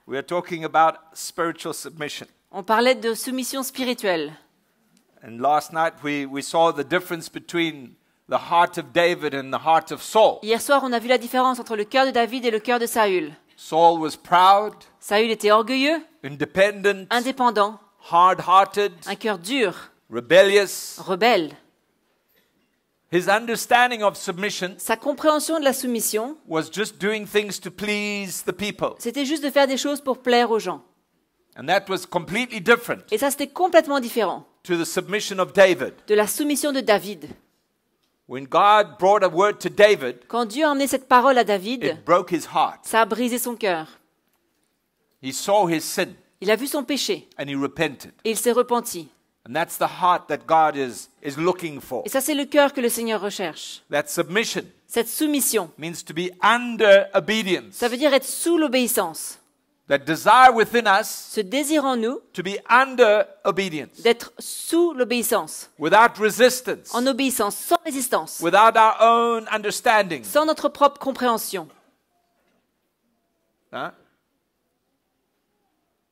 We are talking about spiritual submission. On parlait de soumission spirituelle. And last night we saw the difference between the heart of David and the heart of Saul. Hier soir, on a vu la différence entre le cœur de David et le cœur de Saül. Saul was proud, Saül était orgueilleux, independent, indépendant, hard-hearted, un cœur dur, rebellious. rebelle. His understanding of submission Sa compréhension de la soumission, was just doing things to please the people. c'était juste de faire des choses pour plaire aux gens. And that was completely different Et ça, c'était complètement différent to the submission of David. de la soumission de David. When God brought a word to David, Quand Dieu a emmené cette parole à David, it broke his heart. ça a brisé son cœur. He saw his sin Il a vu son péché and he repented. et il s'est repenti. And that's the heart that God is looking for. Et ça, c'est le cœur que le Seigneur recherche. That submission Cette soumission, means to be under obedience. ça veut dire être sous l'obéissance. That desire within us Ce désir en nous to be under obedience. d'être sous l'obéissance, Without resistance. en obéissance, sans résistance, Without our own understanding. sans notre propre compréhension. Huh?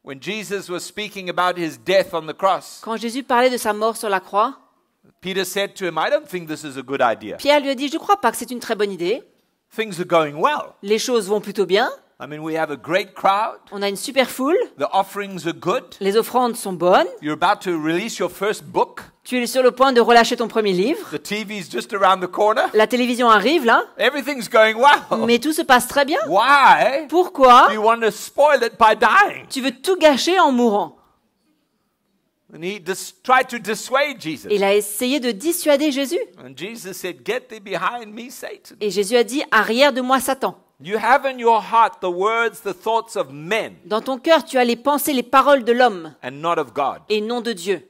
When Jesus was speaking about his death on the cross, Quand Jésus parlait de sa mort sur la croix, Peter said to him, I don't think this is a good idea. Pierre lui a dit, je ne crois pas que c'est une très bonne idée. Things are going well. Les choses vont plutôt bien. I mean, we have a great crowd. On a une super foule. The offerings are good. Les offrandes sont bonnes. You're about to release your first book. Tu es sur le point de relâcher ton premier livre. The TV's just around the corner. La télévision arrive là. Everything's going well. Mais tout se passe très bien. Why? Pourquoi Do you want to spoil it by dying? tu veux tout gâcher en mourant? And he tried to dissuade Jesus. Il a essayé de dissuader Jésus. And Jesus said, Get thee behind me, Satan. Et Jésus a dit, arrière de moi Satan. You have in your heart the words, the thoughts of men, Dans ton cœur, tu as les pensées, les paroles de l'homme and not of God. et non de Dieu.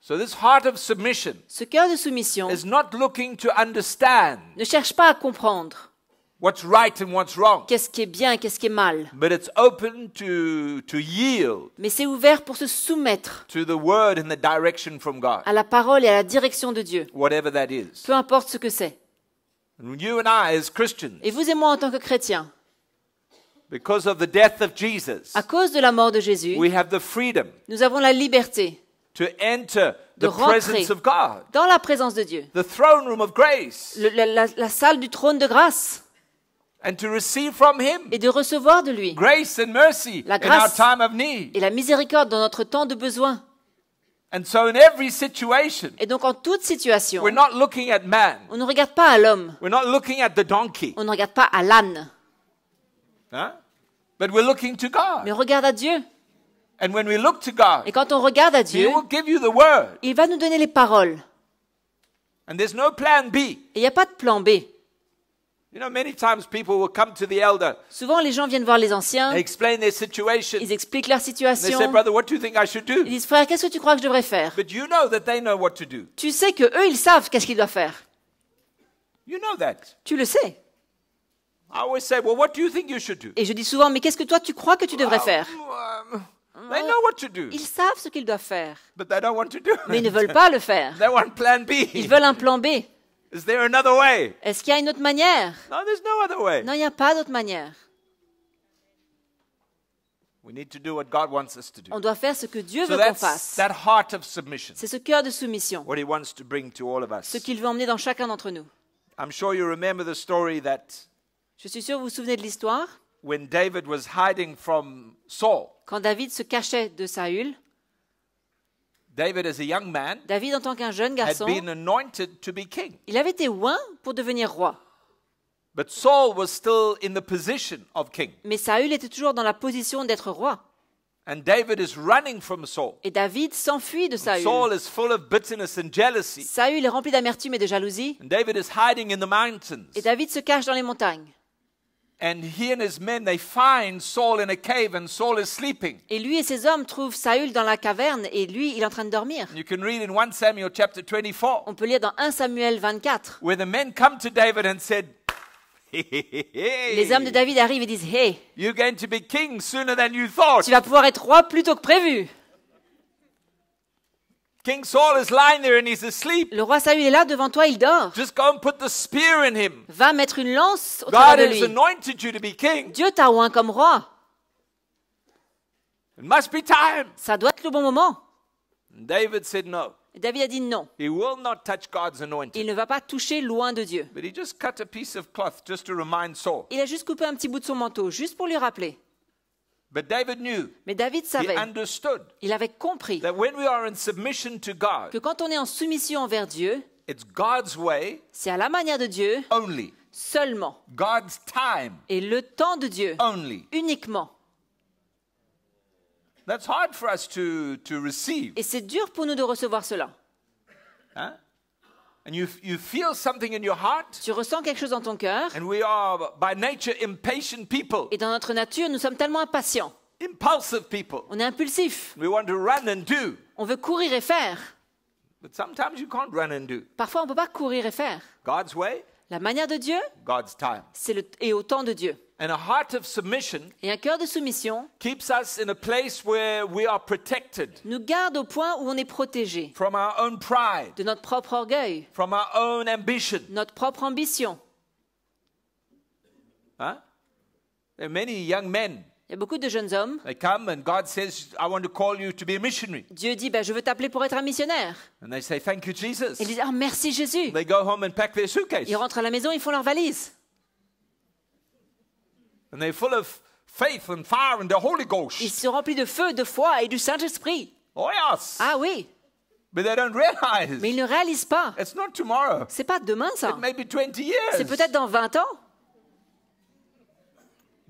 So this heart of submission Ce cœur de soumission is not looking to understand ne cherche pas à comprendre what's right and what's wrong, qu'est-ce qui est bien et qu'est-ce qui est mal. but it's open to yield Mais c'est ouvert pour se soumettre to the word and the direction from God, à la parole et à la direction de Dieu. whatever that is. Peu importe ce que c'est. And you and I as Christians, Et vous et moi en tant que chrétiens, because of the death of Jesus, à cause de la mort de Jésus, we have the freedom nous avons la liberté to enter de the rentrer presence of God, dans la présence de Dieu, the throne room of grace, la salle du trône de grâce, and to receive from Him et de recevoir de lui grace and mercy La in our grâce. time of need. et la miséricorde dans notre temps de besoin. And so in every situation, Et donc en toute situation, we're not looking at man. on ne regarde pas à l'homme, We're not looking at the donkey. on ne regarde pas à l'âne, Huh? But we're looking to God. mais on regarde à Dieu. And when we look to God, Et quand on regarde à He Dieu, will give you the word. il va nous donner les paroles. And there's no plan B. Et il n'y a pas de plan B. You know, many times people will come to the elder, Souvent, les gens viennent voir les anciens, they explain their situation. ils expliquent leur They say, situation. brother, what do you think I should do? Ils disent, frère, qu'est-ce que tu crois que je devrais faire? But you know that they know what to do. Tu sais que eux, ils savent qu'est-ce qu'ils doivent faire. You know that. Tu le sais. I always say, well, what do you think you should do? Et je dis souvent, mais qu'est-ce que toi, tu crois que tu devrais faire? They know what to do, Ils savent ce qu'ils doivent faire, but they don't want to do mais ils ne it. veulent pas le faire. They want plan B. Ils veulent un plan B. Is there another way? Est-ce qu'il y a une autre manière? No, there's no other way. Non, il n'y a pas d'autre manière. We need to do what God wants us to do. On doit faire ce que Dieu So veut qu'on that's fasse. that heart of submission, C'est ce cœur de soumission, what He wants to bring to all of ce us. qu'il veut emmener dans chacun d'entre nous. I'm sure you remember the story that Je suis sûre que vous vous souvenez de l'histoire. when David was hiding from Saul, Quand David se cachait de Saül, David as a young man David, en tant qu'un jeune had garçon, been anointed to be king. il avait été oint pour devenir roi. But Saul was still in the position of king. Mais Saül était toujours dans la position d'être roi. And David is running from Saul. Et David s'enfuit de Saül. Saul is full of bitterness and jealousy. Saül est rempli d'amertume et de jalousie. And David is hiding in the mountains. Et David se cache dans les montagnes. And he and his men, they find Saul in a cave and Saul is sleeping. Et lui et ses hommes trouvent Saül dans la caverne et lui, il est en train de dormir. You can read in 1 Samuel chapter 24, On peut lire dans 1 Samuel 24. where the men come to David and said, Les hommes de David arrivent et disent « Hey, you're going to be king sooner than you thought. tu vas pouvoir être roi plus tôt que prévu. King Saul is lying there and he's asleep. Le roi Saül est là devant toi, il dort. Just go and put the spear in him. Va mettre une lance au travers God de has lui. anointed you to be king. Dieu t'a oint comme roi. It must be time. Ça doit être le bon moment. And David said no. Et David a dit non. He will not touch God's anointed. Il ne va pas toucher loin de Dieu. But he just cut a piece of cloth just to remind Saul. Il a juste coupé un petit bout de son manteau, juste pour lui rappeler. But David knew, Mais David he savait, understood il avait compris that when we are in submission to God, que quand on est en soumission envers Dieu, it's God's way c'est à la manière de Dieu only. seulement. God's time Et le temps de Dieu only. uniquement. That's hard for us to receive. Et c'est dur pour nous de recevoir cela. Huh? And you feel something in your heart, Tu ressens quelque chose dans ton cœur, and we are by nature impatient people, et dans notre nature, nous sommes tellement impatients. impulsive people. On est impulsifs. We want to run and do. On veut courir et faire. But sometimes you can't run and do. Parfois, on ne peut pas courir et faire. God's way, La manière de Dieu, God's time. et au temps de Dieu. And a heart of submission Et un cœur de soumission keeps us in a place where we are protected nous garde au point où on est protégé from our own pride, de notre propre orgueil, from our own ambition. notre propre ambition. Huh? There are many young men. Il y a beaucoup de jeunes hommes. They come and God says, I want to call you to be a missionary. Dieu dit, je veux t'appeler pour être un missionnaire. And they say, thank you, Jesus. Et ils disent, ah, merci Jésus. They go home and pack their suitcase. Ils rentrent à la maison, ils font leur valise. And they're full of faith and fire and the Holy Ghost. Ils sont remplis de feu, de foi et du Saint-Esprit. Oh yes. Ah oui, But they don't realize mais ils ne réalisent pas. it's not tomorrow. C'est pas demain ça. It may be 20 C'est years. peut-être dans 20 ans.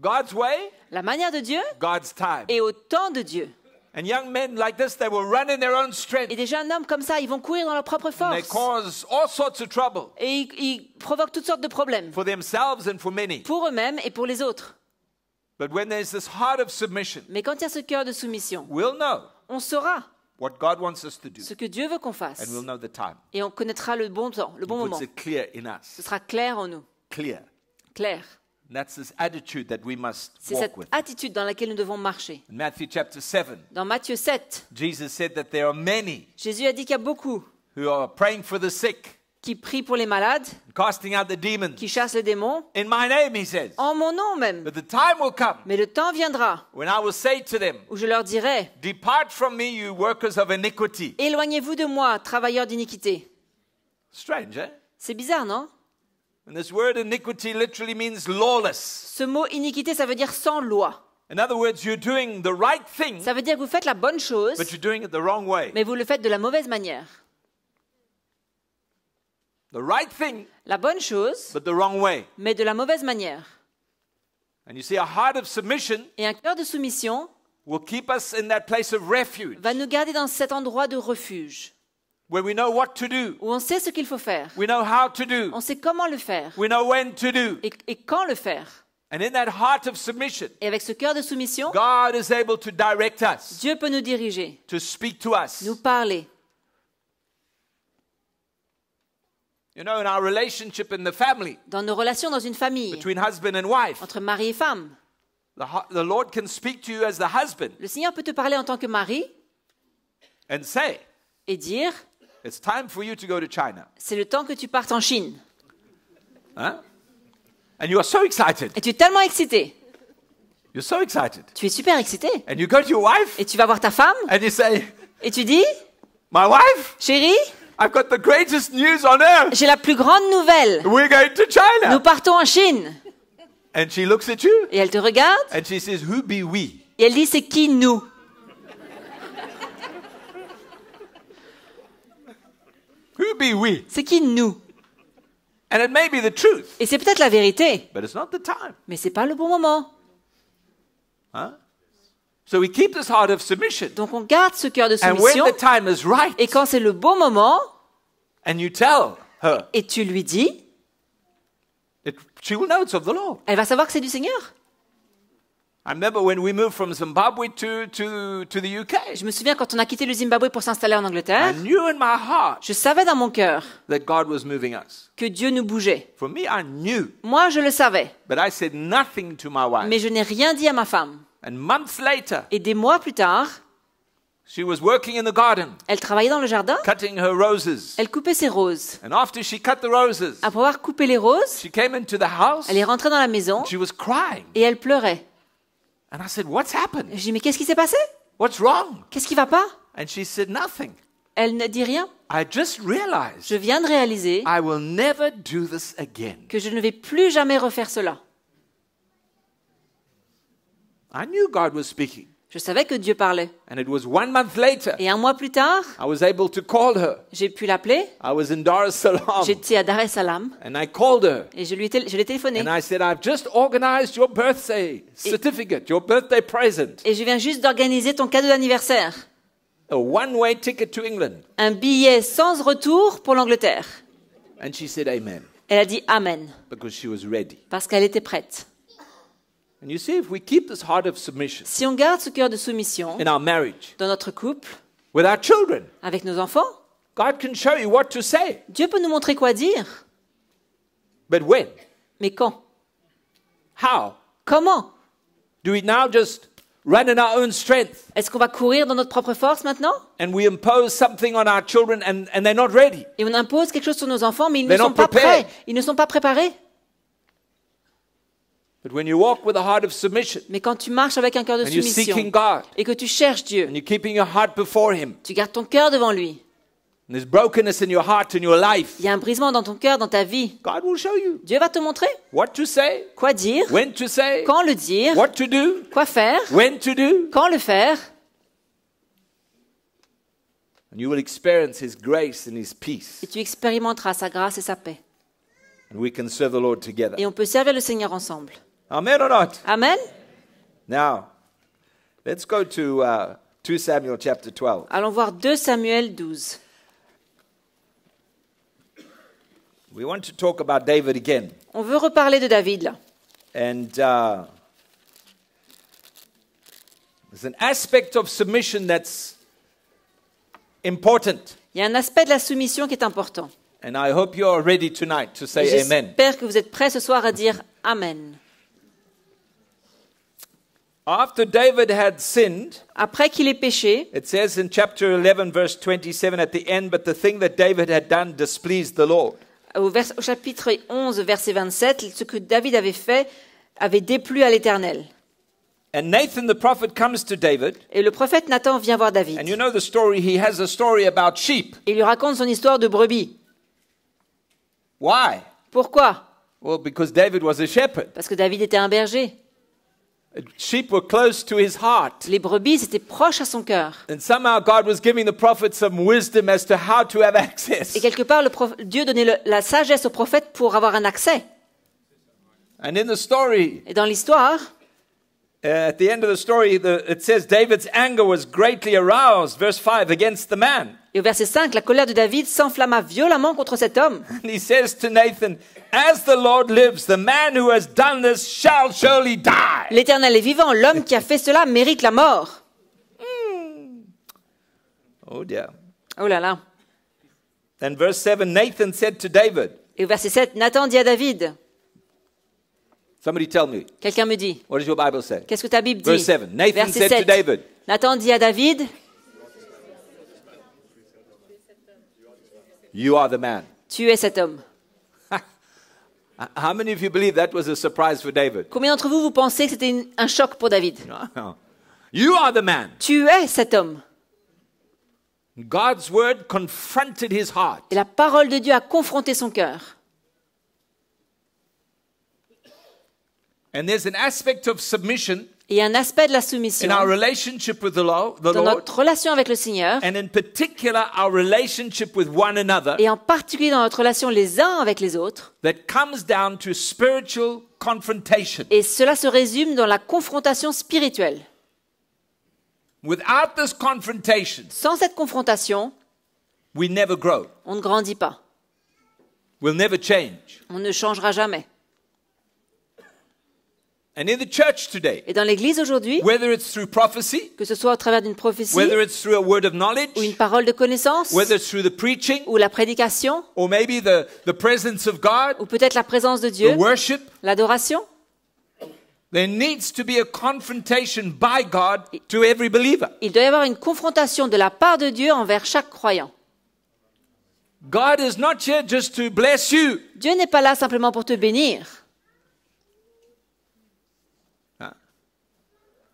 God's way, La manière de Dieu God's time. et au temps de Dieu. And young men like this, they will run in their own strength. Et des jeunes hommes comme ça, ils vont courir dans leur propre And they force. cause all sorts of trouble Et ils provoquent toutes sortes de problèmes. for themselves and for many. Pour eux-mêmes et pour les autres. But when there's this heart of submission, Mais quand il y a ce cœur de soumission, we'll know on saura what God wants us to do. ce que Dieu veut qu'on fasse. And we'll know the time. Et on connaîtra le bon temps, le bon He moment. puts it clear in Ce us. sera clair en nous. Clear. Clair. And that's this attitude that we must C'est walk cette with. attitude dans laquelle nous devons marcher. In Matthew chapter 7, Dans Matthieu 7, Jesus said that there are many Jésus a dit qu'il y a beaucoup who are praying for the sick, qui prient pour les malades, casting out the demons. qui chassent les démons, In my name, he says. en mon nom même. But the time will come Mais le temps viendra when I will say to them, où je leur dirai, depart from me, you workers of iniquity. éloignez-vous de moi, travailleurs d'iniquité. Strange, eh? C'est bizarre, non? And this word iniquity literally means lawless. Ce mot iniquité, ça veut dire sans loi. In other words, you're doing the right thing, Ça veut dire que vous faites la bonne chose, but you're doing it the wrong way. mais vous le faites de la mauvaise manière. The right thing, La bonne chose, but the wrong way. mais de la mauvaise manière. And you see, a heart of submission Et un cœur de soumission will keep us in that place of refuge, va nous garder dans cet endroit de refuge, where we know what to do, où on sait ce qu'il faut faire, we know how to do, on sait comment le faire, we know when to do. et quand le faire. And in that heart of submission, Et avec ce cœur de soumission, God is able to direct us, Dieu peut nous diriger, to speak to us. nous parler. You know, in our relationship in the family, Dans nos relations dans une famille, between husband and wife, entre mari et femme, the Lord can speak to you as the husband le Seigneur peut te parler en tant que mari and say, et dire, it's time for you to go to China. c'est le temps que tu partes en Chine. Huh? And you are so excited. Et tu es tellement excité. You're so excited. Tu es super excité. And you go to your wife Et tu vas voir ta femme and you say, et tu dis, my wife, chérie, I've got the greatest news on earth. j'ai la plus grande nouvelle. We're going to Nous China. partons en Chine. And she looks at you Et elle te regarde and she says, who be we? et elle dit, c'est qui nous? Who be we? C'est qui nous? And it may be the truth, Et c'est peut-être la vérité, but it's not the time. mais c'est pas le bon moment. Huh? So we keep this heart of submission. Donc on garde ce cœur de And when soumission the time is right, et quand c'est le bon moment and you tell her, et tu lui dis, she will know it's of the Lord. elle va savoir que c'est du Seigneur. I remember when we moved from Zimbabwe to the UK. Je me souviens quand on a quitté le Zimbabwe pour s'installer en Angleterre, I knew in my heart je savais dans mon cœur that God was moving us. que Dieu nous bougeait. For me, I knew, Moi, je le savais, but I said nothing to my wife. mais je n'ai rien dit à ma femme. And months later, Et des mois plus tard, she was working in the garden, elle travaillait dans le jardin, cutting her roses. elle coupait ses roses. And after she cut the roses, Après avoir coupé les roses, she came into the house. elle est rentrée dans la maison She was crying. et elle pleurait. And I said, what's happened? Je dis, mais qu'est-ce qui s'est passé? What's wrong? Qu'est-ce qui va pas? And she said, nothing. Elle ne dit rien. I just realized Je viens de réaliser I will never do this again. que je ne vais plus jamais refaire cela. I knew God was speaking. Je savais que Dieu parlait. And it was 1 month later, Et un mois plus tard, I was able to call her. j'ai pu l'appeler. I was in Dar es Salaam. J'étais à Dar es Salaam And I called her. et je l'ai téléphoné. And I said, I've just organized your birthday certificate, your birthday present. Et je viens juste d'organiser ton cadeau d'anniversaire. A one-way ticket to England. Un billet sans retour pour l'Angleterre. And she said, amen. Elle a dit Amen, Because she was ready. parce qu'elle était prête. And you see, if we keep this heart of submission Si on garde ce cœur de soumission in our marriage, dans notre couple, with our children, avec nos enfants, God can show you what to say. Dieu peut nous montrer quoi dire. But when? Mais quand? How? Comment? Do we now just run in our own strength Est-ce qu'on va courir dans notre propre force maintenant? and we impose something on our children and they're not ready? Et on impose quelque chose sur nos enfants, mais ils ne They're sont not pas prepared. prêts. Ils ne sont pas préparés. But when you walk with a heart of submission Mais quand tu marches avec un cœur de and you're soumission seeking God et que tu cherches Dieu, and you're keeping your heart before Him, tu gardes ton cœur devant lui. and there's brokenness in your heart and your life, Il y a un brisement dans ton cœur, dans ta vie. God will show you Dieu va te montrer what to say, quoi dire, when to say, quand le dire, what to do, quoi faire, when to do. quand le faire. And you will experience His grace and His peace. Et tu expérimenteras sa grâce et sa paix. And we can serve the Lord together. Et on peut servir le Seigneur ensemble. Amen or not? Amen. Now, let's go to 2 Samuel chapter 12. Allons voir 2 Samuel 12. We want to talk about David again. On veut reparler de David là. And there's an aspect of submission that's important. Il y a un aspect de la soumission qui est important. And I hope you are ready tonight to Et say amen. j'espère que vous êtes prêts ce soir à dire Amen. After David had sinned, Après qu'il ait péché, it says in chapter 11, verse 27 at the end, but the thing that David had done displeased the Lord. au chapitre 11, verset 27, ce que David avait fait avait déplu à l'Éternel. And Nathan the prophet comes to David. Et le prophète Nathan vient voir David. And you know the story, he has a story about sheep. Il lui raconte son histoire de brebis. Why? Pourquoi? Well, because David was a shepherd. Parce que David était un berger. Sheep were close to his heart. Les brebis étaient proches à son cœur. And somehow God was giving the prophet some wisdom as to how to have access. Et quelque part, Dieu donnait la sagesse au prophète pour avoir un accès. And in the story, Et dans l'histoire, at the end of the story, it says David's anger was greatly aroused, verse 5, against the man. et au verset 5, la colère de David s'enflamma violemment contre cet homme. And he says to Nathan, as the Lord lives, the man who has done this shall surely die. L'Éternel est vivant, l'homme qui a fait cela mérite la mort. Oh dear. Oh là là. Then verse 7, Nathan said to David, Et au verset 7, Nathan dit à David, somebody tell me, quelqu'un me dit, what does your Bible say? qu'est-ce que ta Bible dit? Verse 7, Nathan Verset said to 7, David, Nathan dit à David, you are the man. tu es cet homme. How many of you believe that was a surprise for David? Combien d'entre vous, vous pensez que c'était un choc pour David? No. You are the man. Tu es cet homme. God's word confronted his heart. Et la parole de Dieu a confronté son cœur. And there's an aspect of submission Et il y a un aspect de la in soumission our relationship with the dans Lord, notre relation avec le Seigneur, and in particular our relationship with one another, et en particulier dans notre relation les uns avec les autres. that comes down to spiritual confrontation. Et cela se résume dans la confrontation spirituelle. Without this confrontation, Sans cette confrontation, we never grow. on ne grandit pas. We'll never change. On ne changera jamais. And in the church today, Et dans l'Église aujourd'hui, whether it's through prophecy, que ce soit au travers d'une prophétie, whether it's through a word of knowledge, ou une parole de connaissance, whether it's through the preaching, ou la prédication, or maybe the presence of God, ou peut-être la présence de the Dieu, worship, l'adoration, there needs to be a confrontation by God to every believer. il doit y avoir une confrontation de la part de Dieu envers chaque croyant. God is not here just to bless you. Dieu n'est pas là simplement pour te bénir.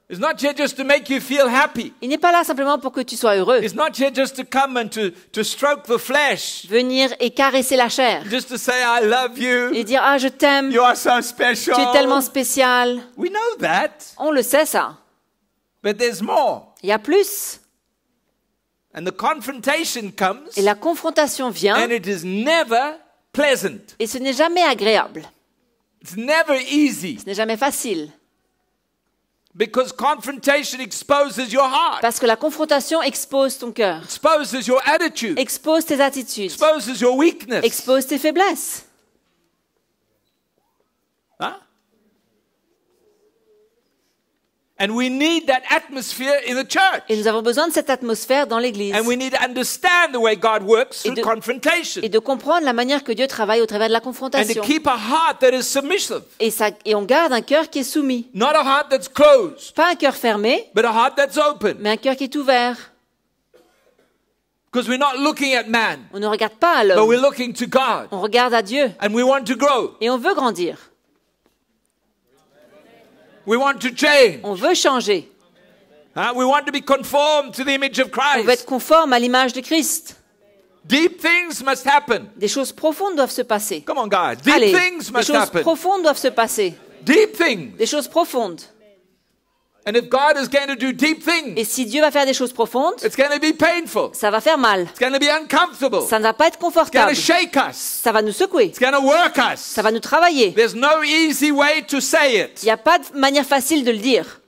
It's not here just to make you feel happy. Il n'est pas là simplement pour que tu sois heureux. It's not here just to come and to stroke the flesh. Venir et caresser la chair. Just to say, I love you. Et dire, ah, je t'aime. You are so special. Tu es tellement spécial. We know that. On le sait, ça. But there's more. Il y a plus. And the confrontation comes. Et la confrontation vient. And it is never pleasant. Et ce n'est jamais agréable. It's never easy. Ce n'est jamais facile. Because confrontation exposes your heart. Parce que la confrontation expose ton cœur. Exposes your attitude. Expose tes attitudes. Exposes your weakness. Expose tes faiblesses. Huh? And we need that atmosphere in the church. Et nous avons besoin de cette atmosphère dans l'Église. And we need to understand the way God works through Et confrontation. de comprendre la manière que Dieu travaille au travers de la And to confrontation. keep a heart that is submissive. Et on garde un cœur qui est soumis. Not a heart that's closed, Pas un cœur fermé, but a heart that's open. mais un cœur qui est ouvert. Because we're not looking at man, On ne regarde pas à but we're l'homme. looking to God. On regarde à Dieu. And we want to grow. Et on veut grandir. We want to change. On veut changer. We want to be conformed to the image of On veut être Christ. conforme à l'image de Christ. Deep things must happen. Des choses profondes doivent se passer. Come on, guys. Deep Allez, things des must choses happen. profondes doivent se passer. Deep things. Des choses profondes. And if God is going to do deep Et things, si Dieu va faire des choses profondes, it's going to be painful. ça va faire mal. It's going to be uncomfortable. Ça ne va pas être It's going confortable. to shake us. Ça va nous secouer. It's going to work us. Ça va nous travailler. There's no easy way to say Il it. n'y a pas de manière facile de le dire.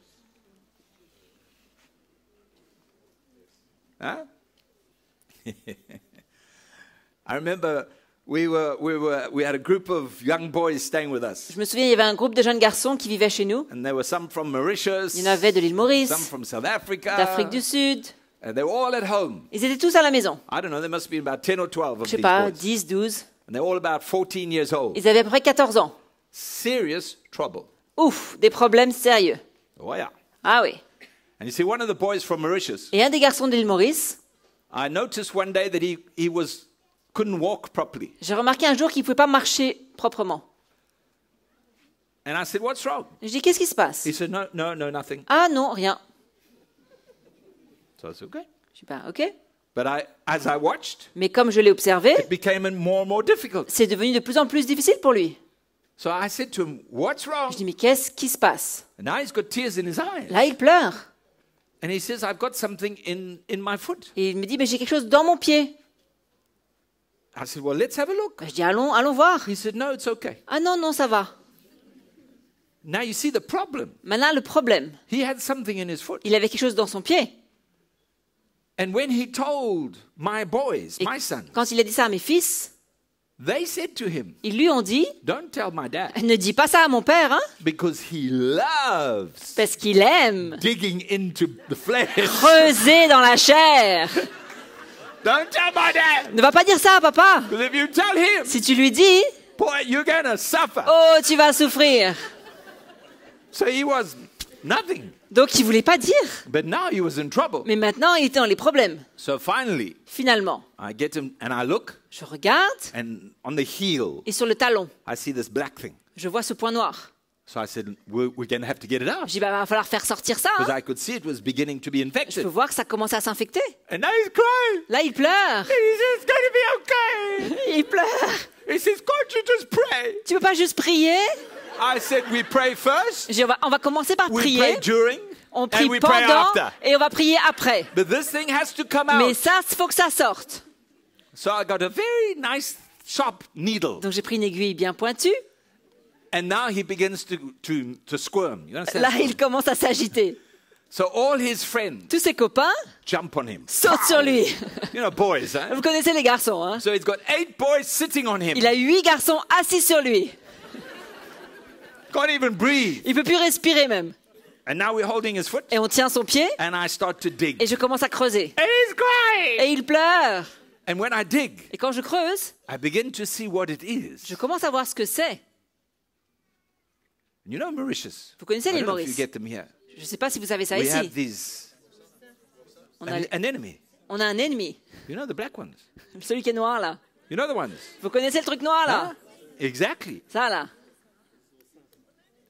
Huh? I remember we had a group of young boys staying with us. Je me souviens, il y avait un groupe de jeunes garçons qui vivaient chez nous. And there were some from Mauritius, Il y en avait de l'île Maurice, some from South Africa, d'Afrique du Sud. and they were all at home. Ils étaient tous à la maison. I don't know, there must be about 10 or 12 of Je sais these pas, boys. 10, 12. And they're all about 14 years old. Ils avaient à peu près 14 ans. Serious trouble. Ouf, des problèmes sérieux. Oh yeah. Ah oui. And you see, one of the boys from Mauritius, Et un des garçons de l'île Maurice, I noticed one day that he couldn't walk properly. j'ai remarqué un jour qu'il ne pouvait pas marcher proprement. And I said, what's wrong? Je dis, qu'est-ce qui se passe? He said, no, nothing. Ah non, rien. So I said, okay. Je dis, bah, ok. But as I watched, Mais comme je l'ai observé, it became more and more difficult. c'est devenu de plus en plus difficile pour lui. So I said to him, what's wrong? Je dis, mais qu'est-ce qui se passe? And now he's got tears in his eyes. Là, il pleure. And he says, I've got something in my foot. Et il me dit, mais j'ai quelque chose dans mon pied. I said, well, let's have a look. Je dis, allons voir. He said, no, it's okay. Ah non, ça va. Now you see the problem. Maintenant, le problème, He had something in his foot. il avait quelque chose dans son pied. And when he told my boys, Et my sons, quand il a dit ça à mes fils, they said to him, ils lui ont dit, don't tell my dad, ne dis pas ça à mon père, hein, because he loves parce qu'il aime digging into the flesh. creuser dans la chair. Don't tell my dad, Ne va pas dire ça à papa. because if you tell him, Si tu lui dis, boy, you're going to suffer. oh, tu vas souffrir. So he was nothing. Donc, il voulait pas dire. But now he was in trouble. Mais maintenant, il était dans les problèmes. So finally, Finalement, I get him and I look, je regarde and on the heel, et sur le talon, I see this black thing. je vois ce point noir. So I said, we're going to have to get it out. Je dis, bah, va falloir faire sortir ça. Because Hein. I could see it was beginning to be Je infected. peux voir que ça commence à s'infecter. And now he's crying. Là, il pleure. He says, it's going to be okay. Il pleure. He says, can't you just pray? Tu peux pas juste prier? I said, we pray first, Je dis, on va commencer par we prier. pray during, On prie and we pray pendant after. et on va prier après. But this thing has to come Mais out. ça, il faut que ça sorte. So I got a very nice sharp needle. Donc j'ai pris une aiguille bien pointue. And now he begins to squirm. You understand? Là, il commence à s'agiter. So all his friends Tous ses copains jump on him. sautent sur lui. You know, boys, huh? Vous connaissez les garçons, hein? So he's got 8 boys sitting on him. Il a 8 garçons assis sur lui. Can't even breathe. Il peut plus respirer même. And now we're holding his foot. Et on tient son pied And I start to dig. et je commence à creuser. And he's crying. Et il pleure. And when I dig, Et quand je creuse, I begin to see what it is. je commence à voir ce que c'est. You know Mauritius? Vous connaissez I l'île don't know if you Maurice? get them here. Je ne sais pas si vous avez ça We have ici. these, On a an enemy. un ennemi. You know the black ones? Celui qui est noir là. You know the ones? Vous connaissez le truc noir là? Huh? Exactly. Ça là.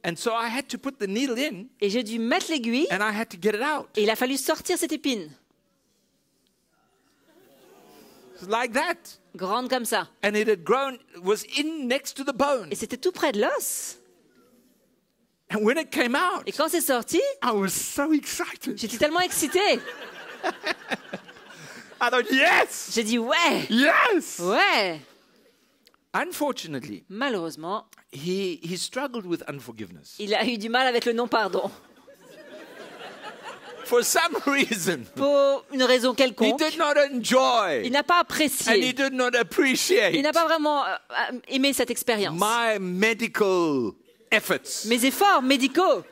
And so I had to put the needle in Et j'ai dû mettre l'aiguille and I had to get it out. et il a fallu sortir cette épine. It's like that. Grande comme ça. And it had grown, was in next to the bone. Et c'était tout près de l'os. And when it came out, Et quand c'est sorti, I was so excited. j'étais tellement excitée. I thought, yes, J'ai dit ouais, yes. ouais. Unfortunately, Malheureusement, he struggled with unforgiveness. il a eu du mal avec le non-pardon. For some reason, Pour une raison he quelconque, did not enjoy il n'a pas and he apprécié. did not Il appreciate n'a pas vraiment aimé cette expérience. my medical efforts. Mes efforts médicaux.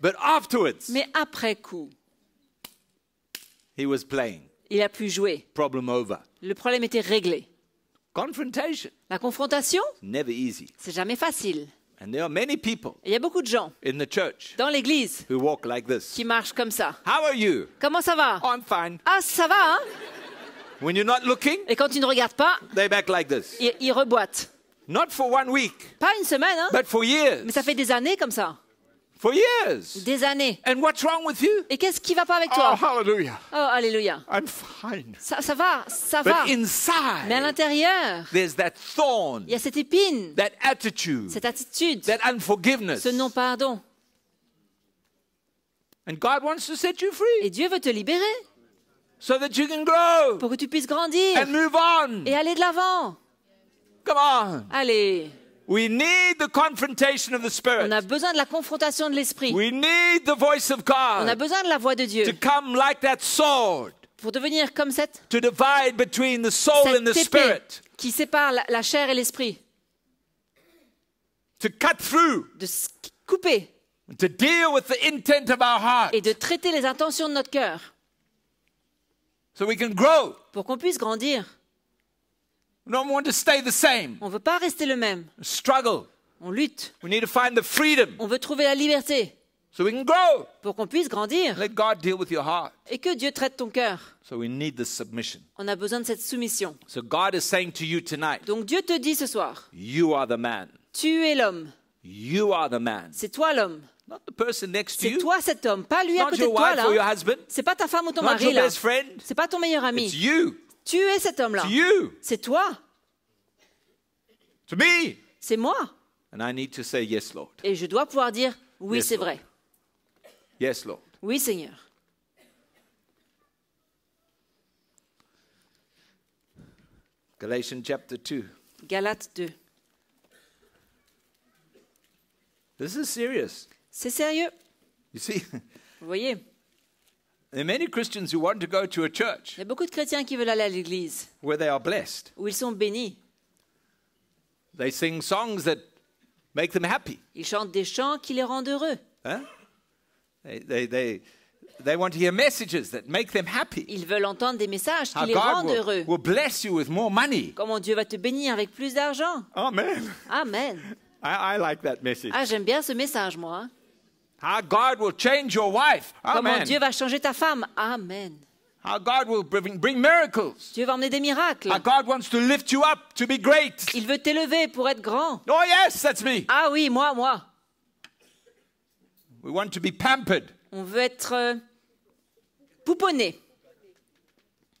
But afterwards, Mais après coup, he was playing. il a pu jouer. Problem over. Le problème était réglé. Confrontation, La confrontation, never easy. c'est jamais facile. And there are many people Et il y a beaucoup de gens in the church dans l'église who walk like this. qui marchent comme ça. How are you? Comment ça va? Oh, I'm fine. Ah, ça va, hein? When you're not looking, Et quand tu ne regardes pas, they back like this. ils reboitent. Not for 1 week, Pas une semaine, hein? but for years. Mais ça fait des années comme ça. For years. Des années. And what's wrong with you? Et qu'est-ce qui va pas avec Oh, toi? hallelujah. Oh, alléluia. I'm fine. Ça va, ça va. But inside, Mais à l'intérieur, there's that thorn, il y a cette épine, that attitude, cette attitude, that unforgiveness. ce non-pardon. And God wants to set you free Et Dieu veut te libérer so that you can grow pour que tu puisses grandir and move on. et aller de l'avant. Come on. Allez, We need the confrontation of the on Spirit. a besoin de la confrontation de l'esprit. We need the voice of On a God besoin de la voix de Dieu to come like that sword pour devenir comme cette to divide between the soul and the épée spirit, qui sépare la chair et l'esprit, to cut through, de couper to deal with the intent of our heart et de traiter les intentions de notre cœur so we can grow. pour qu'on puisse grandir. We don't want to stay the same. On ne veut pas rester le même. Struggle. On lutte. We need to find the freedom On veut trouver la liberté so we can grow. pour qu'on puisse grandir Let God deal with your heart. et que Dieu traite ton cœur. So we need this submission. On a besoin de cette soumission. So God is saying to you tonight, Donc Dieu te dit ce soir, you are the man. tu es l'homme. You are the man. C'est toi l'homme. Not the person next to C'est you. toi cet homme, pas lui à Not côté de your toi wife or your là. husband. C'est pas ta femme ou ton Not mari your là. best friend. C'est pas ton meilleur It's ami. you. Tu es cet homme-là. It's you. C'est toi. To me. C'est moi. And I need to say, yes, Lord. Et je dois pouvoir dire, oui, Yes, c'est Lord. vrai. Yes, Lord. Oui, Seigneur. Galatians chapter 2. Galates 2. This is serious. C'est sérieux. You see, Vous voyez, there are many Christians who want to go to a church il y a beaucoup de chrétiens qui veulent aller à l'église, where they are blessed. où ils sont bénis. They sing songs that make them happy. Ils chantent des chants qui les rendent heureux. Huh? They want to hear messages that make them happy. Ils veulent entendre des messages qui How les God rendent heureux. will bless you with more money. Comment Dieu va te bénir avec plus d'argent. Amen. Amen. I like that message. Ah, j'aime bien ce message, moi. Hein. How God will change your wife. Comment Amen. Dieu va changer ta femme. Amen. How God will bring miracles. Dieu va emmener des miracles. How God wants to lift you up to be great. Il veut t'élever pour être grand. Oh yes, that's me. Ah oui, moi. We want to be pampered. On veut être pouponné.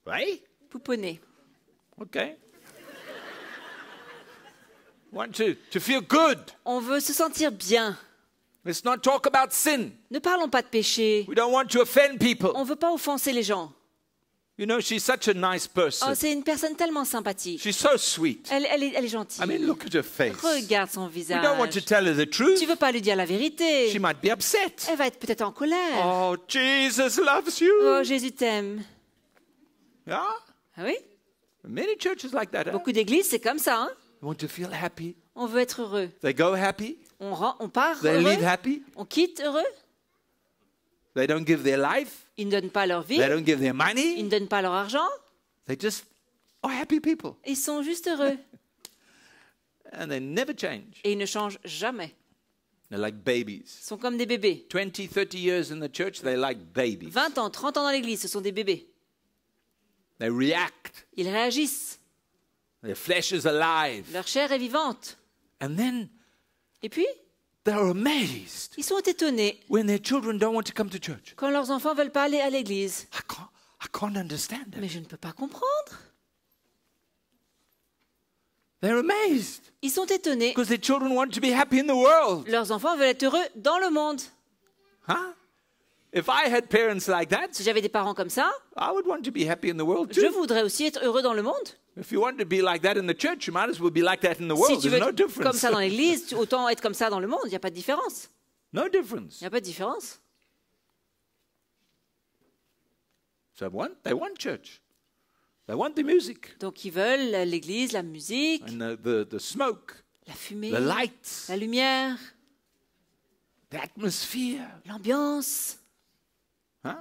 Right? Pouponné. Okay. Want to feel good. On veut se sentir bien. Let's not talk about sin. Ne parlons pas de péché. We don't want to offend people. On ne veut pas offenser les gens. You know, she's such a nice person. Oh, c'est une personne tellement sympathique. She's so sweet. Elle est gentille. I mean, look at her face. Regarde son We don't want to visage. tell her the truth. Tu veux pas lui dire la vérité. She might be upset. Elle va être peut-être en colère. Oh, Jesus loves you. Oh, Jésus t'aime. Yeah? Ah oui? Many churches like that. Huh? Beaucoup d'églises, c'est comme ça. Hein? They want to feel happy. On veut être heureux. They go happy. On part They heureux. leave happy. On quitte heureux. They don't give their life. Ils ne donnent pas leur vie. They don't give their Ils money. ne donnent pas leur argent. They just are happy people. Ils sont juste heureux. And they never change. Et ils ne changent jamais. They're like babies. Ils sont comme des bébés. 20, 30 years in the church, they like babies. 20 ans, 30 ans dans l'église, ce sont des bébés. They react. Ils réagissent. Their flesh is alive. Leur chair est vivante. And then Et puis, they're amazed ils sont étonnés when their children don't want to come to church. quand leurs enfants veulent pas aller à l'église. I can't understand it. Mais je ne peux pas comprendre. They're amazed Ils sont étonnés. because their children want to be happy in the world. Leurs enfants veulent être heureux dans le monde. Huh? If I had parents like that, Si j'avais des parents comme ça, I would want to be happy in the world je too. voudrais aussi être heureux dans le monde. If you want to be like that in the church, you might as well be like that in the Si world. tu veux There's no être comme difference. ça dans l'église, autant être comme ça dans le monde. Il n'y a pas de différence. No difference. Il n'y a pas de différence. So they want church. They want the music Donc ils veulent l'église, la musique, and the smoke, la fumée, the lights, la lumière, the atmosphere. l'ambiance. Huh?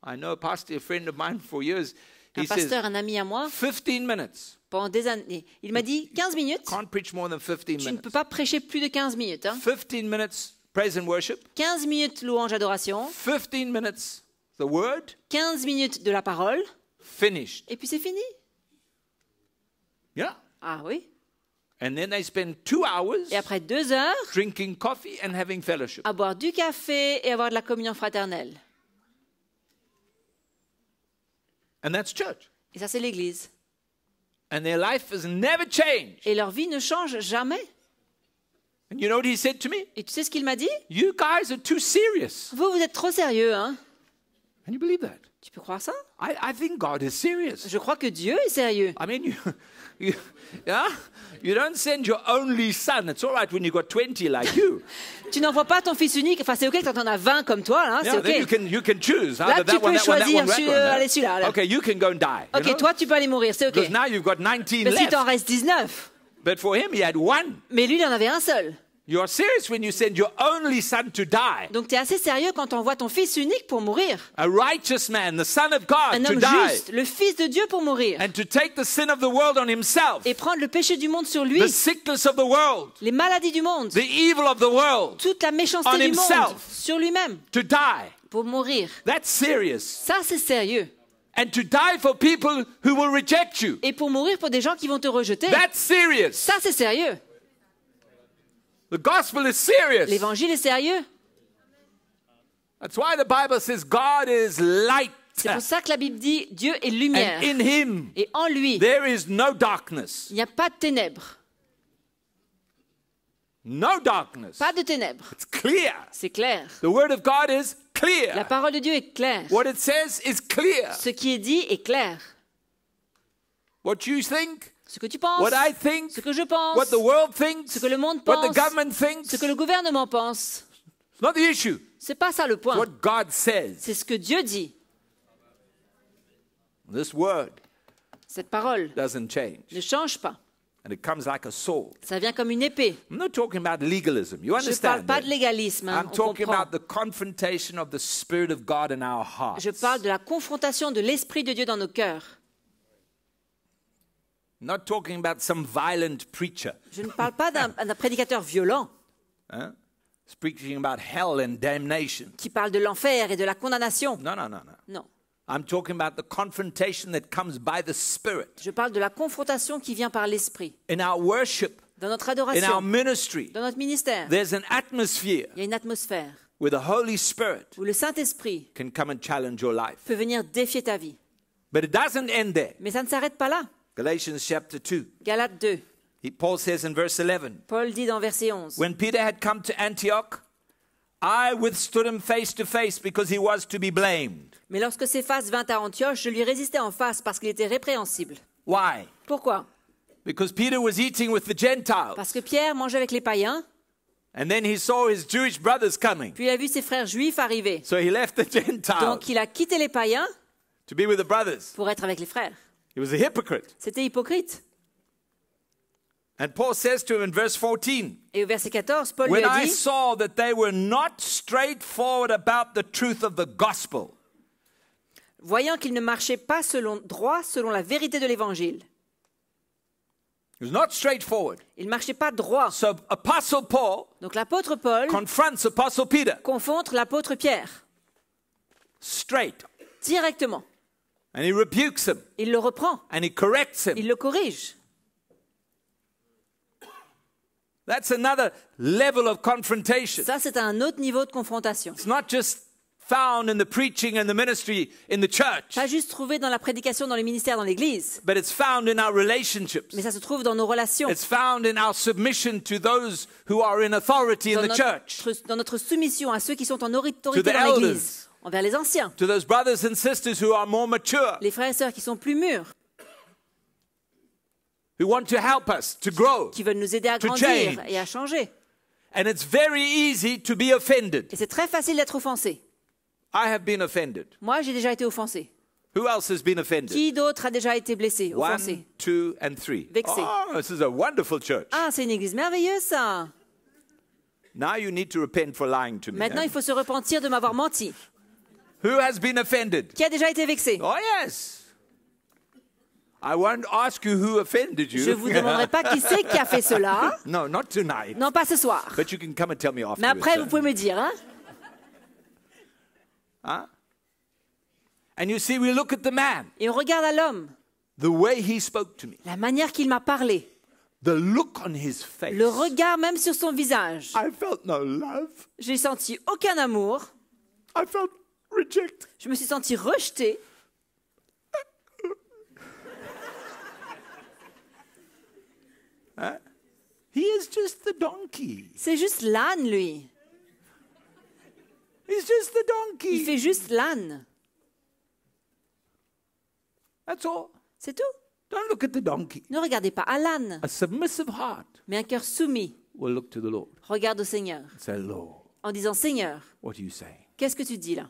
I know a pastor, a friend of mine for years. Un He says pasteur, un ami à moi, 15 minutes. pendant des années, il m'a dit 15 minutes, Can't preach more than 15 tu ne minutes. peux pas prêcher plus de 15 minutes. 15 minutes praise and worship. 15 minutes louange, adoration, 15 minutes the word. 15 minutes de la parole, Finished. et puis c'est fini. Yeah. Ah oui. And then they spend 2 hours Et après 2 heures, drinking coffee and having fellowship. à boire du café et avoir de la communion fraternelle. And that's church. Et ça, c'est l'église. And their life has never changed. Et leur vie ne change jamais. And you know what he said to me? Et tu sais ce qu'il m'a dit? You guys are too serious. Vous êtes trop sérieux, hein? Can you believe that? Tu peux croire ça? I think God is serious. Je crois que Dieu est sérieux. I mean, yeah? You don't send your only son. It's all right when you've got 20 like you. Tu n'envoies pas ton fils unique. Enfin, c'est OK quand on a 20 comme toi, hein? Yeah, C'est then OK. you can choose. Là, Either tu that one, peux that one, that choisir one, that one, that. allez, celui-là. Là. Okay, you can go and die. you OK, know? toi, tu peux aller mourir. C'est OK. Because now you've got 19 Mais si t'en left. restes 19. But for him, he had one. Mais lui, il en avait un seul. You're serious when you send your only son to die. Donc, tu es assez sérieux quand tu envoies ton fils unique pour mourir. A righteous man, the son of God, Un to homme die. juste, le fils de Dieu pour mourir. And to take the sin of the world on himself. Et prendre le péché du monde sur lui. The sickness of the world. Les maladies du monde. The evil of the world. Toute la méchanceté On du monde. himself. Sur lui-même. To die. Pour mourir. That's serious. Ça, c'est sérieux. And to die for people who will reject you. Et pour mourir pour des gens qui vont te rejeter. That's serious. Ça, c'est sérieux. The gospel is serious. L'évangile est sérieux. That's why the Bible says God is light. C'est pour ça que la Bible dit Dieu est lumière. And in him Et en lui, there is no darkness. il n'y a pas de ténèbres. No darkness. Pas de ténèbres. It's clear. C'est clair. The word of God is La clear. parole de Dieu est claire. What it says is clear. Ce qui est dit est clair. What you think, Ce que tu penses, what I think, ce que je pense, what the world thinks, ce que le monde what the pense, government thinks, ce que le gouvernement pense, it's not the issue. c'est pas ça le It's point. what God says. C'est ce que Dieu dit. This word Cette parole doesn't change. ne change pas. And it comes like a sword. Ça vient comme une épée. I'm not talking about legalism. You Je ne parle understand pas that? de légalisme. Hein, I'm on talking comprend. about the confrontation of the Spirit of God in our hearts. Je parle de la confrontation de l'Esprit de Dieu dans nos cœurs. I'm not talking about some violent preacher Je ne parle pas d'un prédicateur violent speaking about hell and damnation. qui parle de l'enfer et de la condamnation. No. Non. I'm talking about the confrontation that comes by the Spirit Je parle de la confrontation qui vient par l'Esprit. in our worship, Dans notre in adoration, our ministry. dans notre ministère, There's an atmosphere il y a une atmosphère where the Holy Spirit où le Saint-Esprit can come and challenge your life. peut venir défier ta vie. But it doesn't end there. Mais ça ne s'arrête pas là. Galatians chapter 2. Galates 2, Paul says in verse 11, Paul dit dans verset 11, when Peter had come to Antioch, I withstood him face to face because he was to be blamed. mais lorsque Céphas vint à Antioche, je lui résistais en face parce qu'il était répréhensible. Why? Pourquoi? Because Peter was eating with the Gentiles. Parce que Pierre mangeait avec les païens, And then he saw his Jewish brothers coming. puis il a vu ses frères juifs arriver. So he left the Gentiles Donc il a quitté les païens to be with the brothers. pour être avec les frères. He was a hypocrite. C'était hypocrite. And Paul says to him in verse 14, Et au verset 14, Paul lui when a I dit, saw that they were not straightforward about the truth of the gospel, voyant qu'il ne marchait pas droit selon la vérité de l'évangile. it was not straightforward. Il ne marchait pas droit. So Apostle Paul Donc l'apôtre Paul confronts Apostle Peter confronte l'apôtre Pierre straight. directement. And he rebukes him Il le reprend, and he corrects him. il le corrige. That's another level of confrontation. Ça, c'est un autre niveau de confrontation. It's not just found in the preaching and the ministry in the church, Pas juste trouvé dans la prédication, dans les ministères, dans l'Église, but it's found in our relationships. mais ça se trouve dans nos relations, It's found in our submission to those who are in authority in dans the church, dans notre soumission à ceux qui sont en autorité To the dans l'Église, elders. envers les anciens, to those brothers and sisters who are more mature, les frères et sœurs qui sont plus mûrs, who want to help us to grow. qui veulent nous aider à To grandir change. et à changer. And it's very easy to be offended. Et c'est très facile d'être offensé. I have been offended. Moi, j'ai déjà été offensé. Who else has been offended? Qui d'autre a déjà été blessé, offensé? 1, 2, and 3. Vexé. Oh, this is a wonderful church. Ah, c'est une église merveilleuse, ça. Now you need to repent for lying to me. Maintenant, il faut se repentir de m'avoir menti. Who has been offended? Qui a déjà été vexé? Oh, yes. I won't ask you who offended you. Je ne vous demanderai pas qui c'est qui a fait cela. No, not tonight. Non, pas ce soir. But you can come and tell me afterwards. Mais après, vous pouvez me dire. Hein? Huh? And you see, we look at the man, Et on regarde à l'homme, the way he spoke to me, la manière qu'il m'a parlé, the look on his face. le regard même sur son visage. I felt no love. J'ai senti aucun amour. I felt rejected. Je me suis senti rejetée. He is just the donkey. C'est juste l'âne, lui. He's just the Il donkey. fait juste l'âne. That's all. C'est tout. Don't look at the donkey. Ne regardez pas à l'âne, A submissive heart mais un cœur soumis will look to the Lord regarde au Seigneur and say, Lord, en disant, Seigneur, what are you saying? qu'est-ce que tu dis là?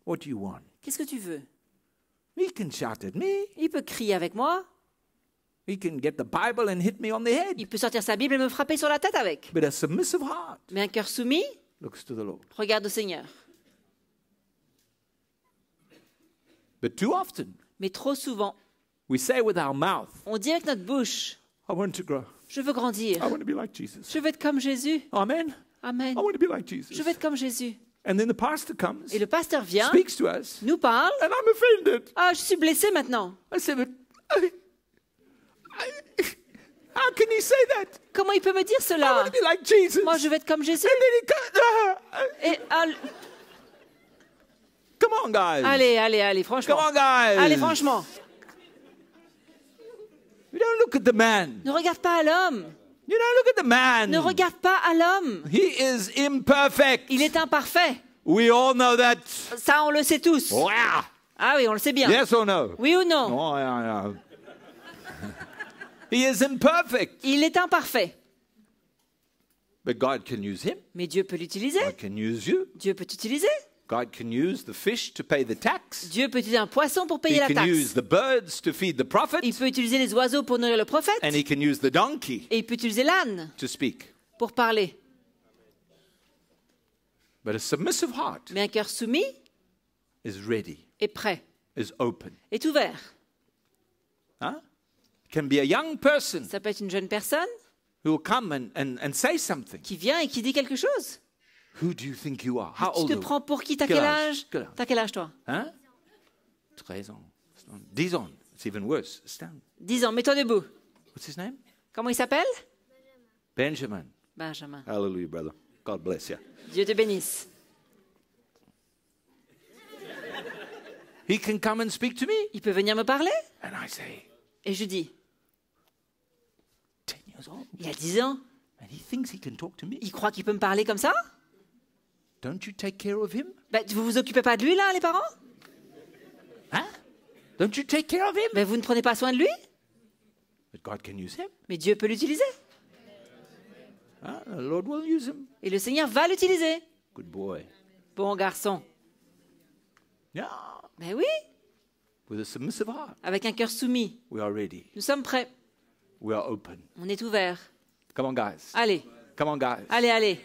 What do you want? Qu'est-ce que tu veux? He can shout at me. Il peut crier avec moi, He can get the Bible and hit me on the head. il peut sortir sa Bible et me frapper sur la tête avec. But a submissive heart Mais un cœur soumis looks to the Lord. regarde au Seigneur. But too often, Mais trop souvent, we say with our mouth, on dit avec notre bouche, I want to grow. je veux grandir, I want to be like Jesus. je veux être comme Jésus. Amen. Amen. I want to be like Je Jesus. veux être comme Jésus. And then the pastor comes, Et le pasteur vient, speaks to us, nous parle. and I'm offended. Ah, je suis blessé maintenant. I say, but how can he say that? Comment il peut me dire I cela? want to be like Jesus. Moi, je veux être comme Jésus. And then he comes, Et ah, come on, guys. allez, franchement. Come on, guys. Allez, franchement. You don't look at the man. Ne regarde pas à l'homme. You don't look at the man. Ne regarde pas à l'homme. He is imperfect. Il est imparfait. We all know that. Ça, on le sait tous. Wow. Ah oui, on le sait bien. Yes or no? Oui ou non? Oh, yeah. He is imperfect. Il est imparfait. But God can use him. Mais Dieu peut l'utiliser. God can use you. Dieu peut t'utiliser. God can use the fish to pay the tax. Dieu peut utiliser un poisson pour He payer la can use taxe. the birds to feed the prophet. Il peut utiliser les oiseaux pour nourrir le prophète. And he can use the donkey Et il peut utiliser l'âne to speak. pour parler. But a submissive heart Mais un cœur soumis is ready, est prêt, is open. est ouvert. Huh? Can be a young person Ça peut être une jeune personne who will come and say something. qui vient et qui dit quelque chose. Who do you think you are? How Tu old te are you? prends pour qui? T'as Quel quel âge? âge? Quel âge? T'as quel âge, toi? Hein? 13 ans. 10 ans. It's even worse. Stand. 10 ans. Mets-toi debout. What's his name? Comment il s'appelle? Benjamin. Benjamin. Hallelujah, brother. God bless you. Dieu te bénisse. He can come and speak to me. Il peut venir me parler? And I say, Et je dis, 10 years old. il y a 10 ans, And he thinks he can talk to me. il croit qu'il peut me parler comme ça? Don't you take care of him? Ben, vous vous occupez pas de lui, là, les parents? Huh? Don't you take care of him? Ben, vous ne prenez pas soin de lui? But God can use him. Mais Dieu peut l'utiliser. The Lord will use him. Et le Seigneur va l'utiliser. Good boy. Bon garçon. Yeah. Ben oui, With a submissive heart, avec un cœur soumis. we are ready. Nous sommes prêts. We are open. On est ouverts. Come on, guys. Allez, Come on, guys. allez.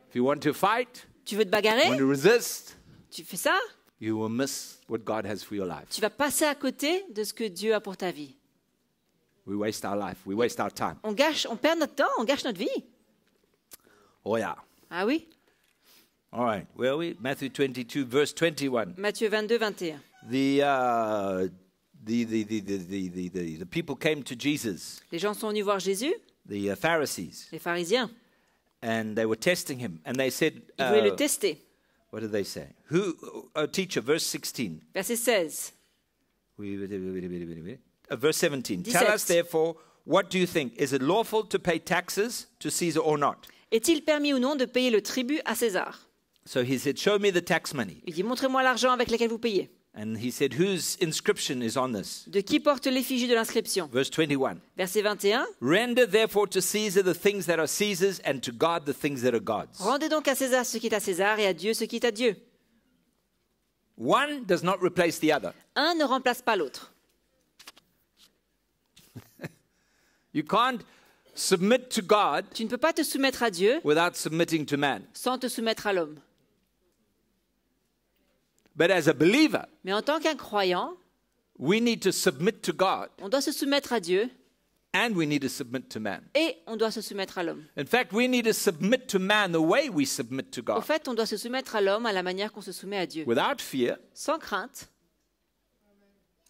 If you want to fight, Tu veux te want bagarrer? to resist, Tu fais ça? you will miss what God has for your life. Tu vas passer à côté de ce que Dieu a pour ta vie. We waste our life. We waste our time. On perd notre temps, on gâche notre vie. Oh, yeah. Ah oui? All right. Where are we? Matthew 22, verse 21. Matthieu 22, 21. The people came to Jesus. Les gens sont venus voir Jésus. the Pharisees, les pharisiens. and they were testing him. And they said, Ils voulaient le tester. what did they say? Teacher, verse 16. Verset 16. Verse 17. 17. Tell us therefore, what do you think? Is it lawful to pay taxes to Caesar or not? Est-il permis ou non de payer le tribut à César? So he said, show me the tax money. Il dit, montrez-moi l'argent avec lequel vous payez. And he said, whose inscription is on this? De qui porte l'effigie de l'inscription? Verse 21. Verset 21. Render therefore to Caesar the things that are Caesar's, and to God the things that are God's. Rendez donc à César ce qui est à César et à Dieu ce qui est à Dieu. One does not replace the other. Un ne remplace pas l'autre. You can't submit to God Tu ne peux pas te soumettre à Dieu without submitting to man. sans te soumettre à l'homme. But as a believer, Mais en tant qu'un croyant, we need to submit to God on doit se soumettre à Dieu and we need to submit to man. et on doit se soumettre à l'homme. In fact, we need to submit to man the way we submit to Au God. fait, on doit se soumettre à l'homme à la manière qu'on se soumet à Dieu. Without fear, Sans crainte,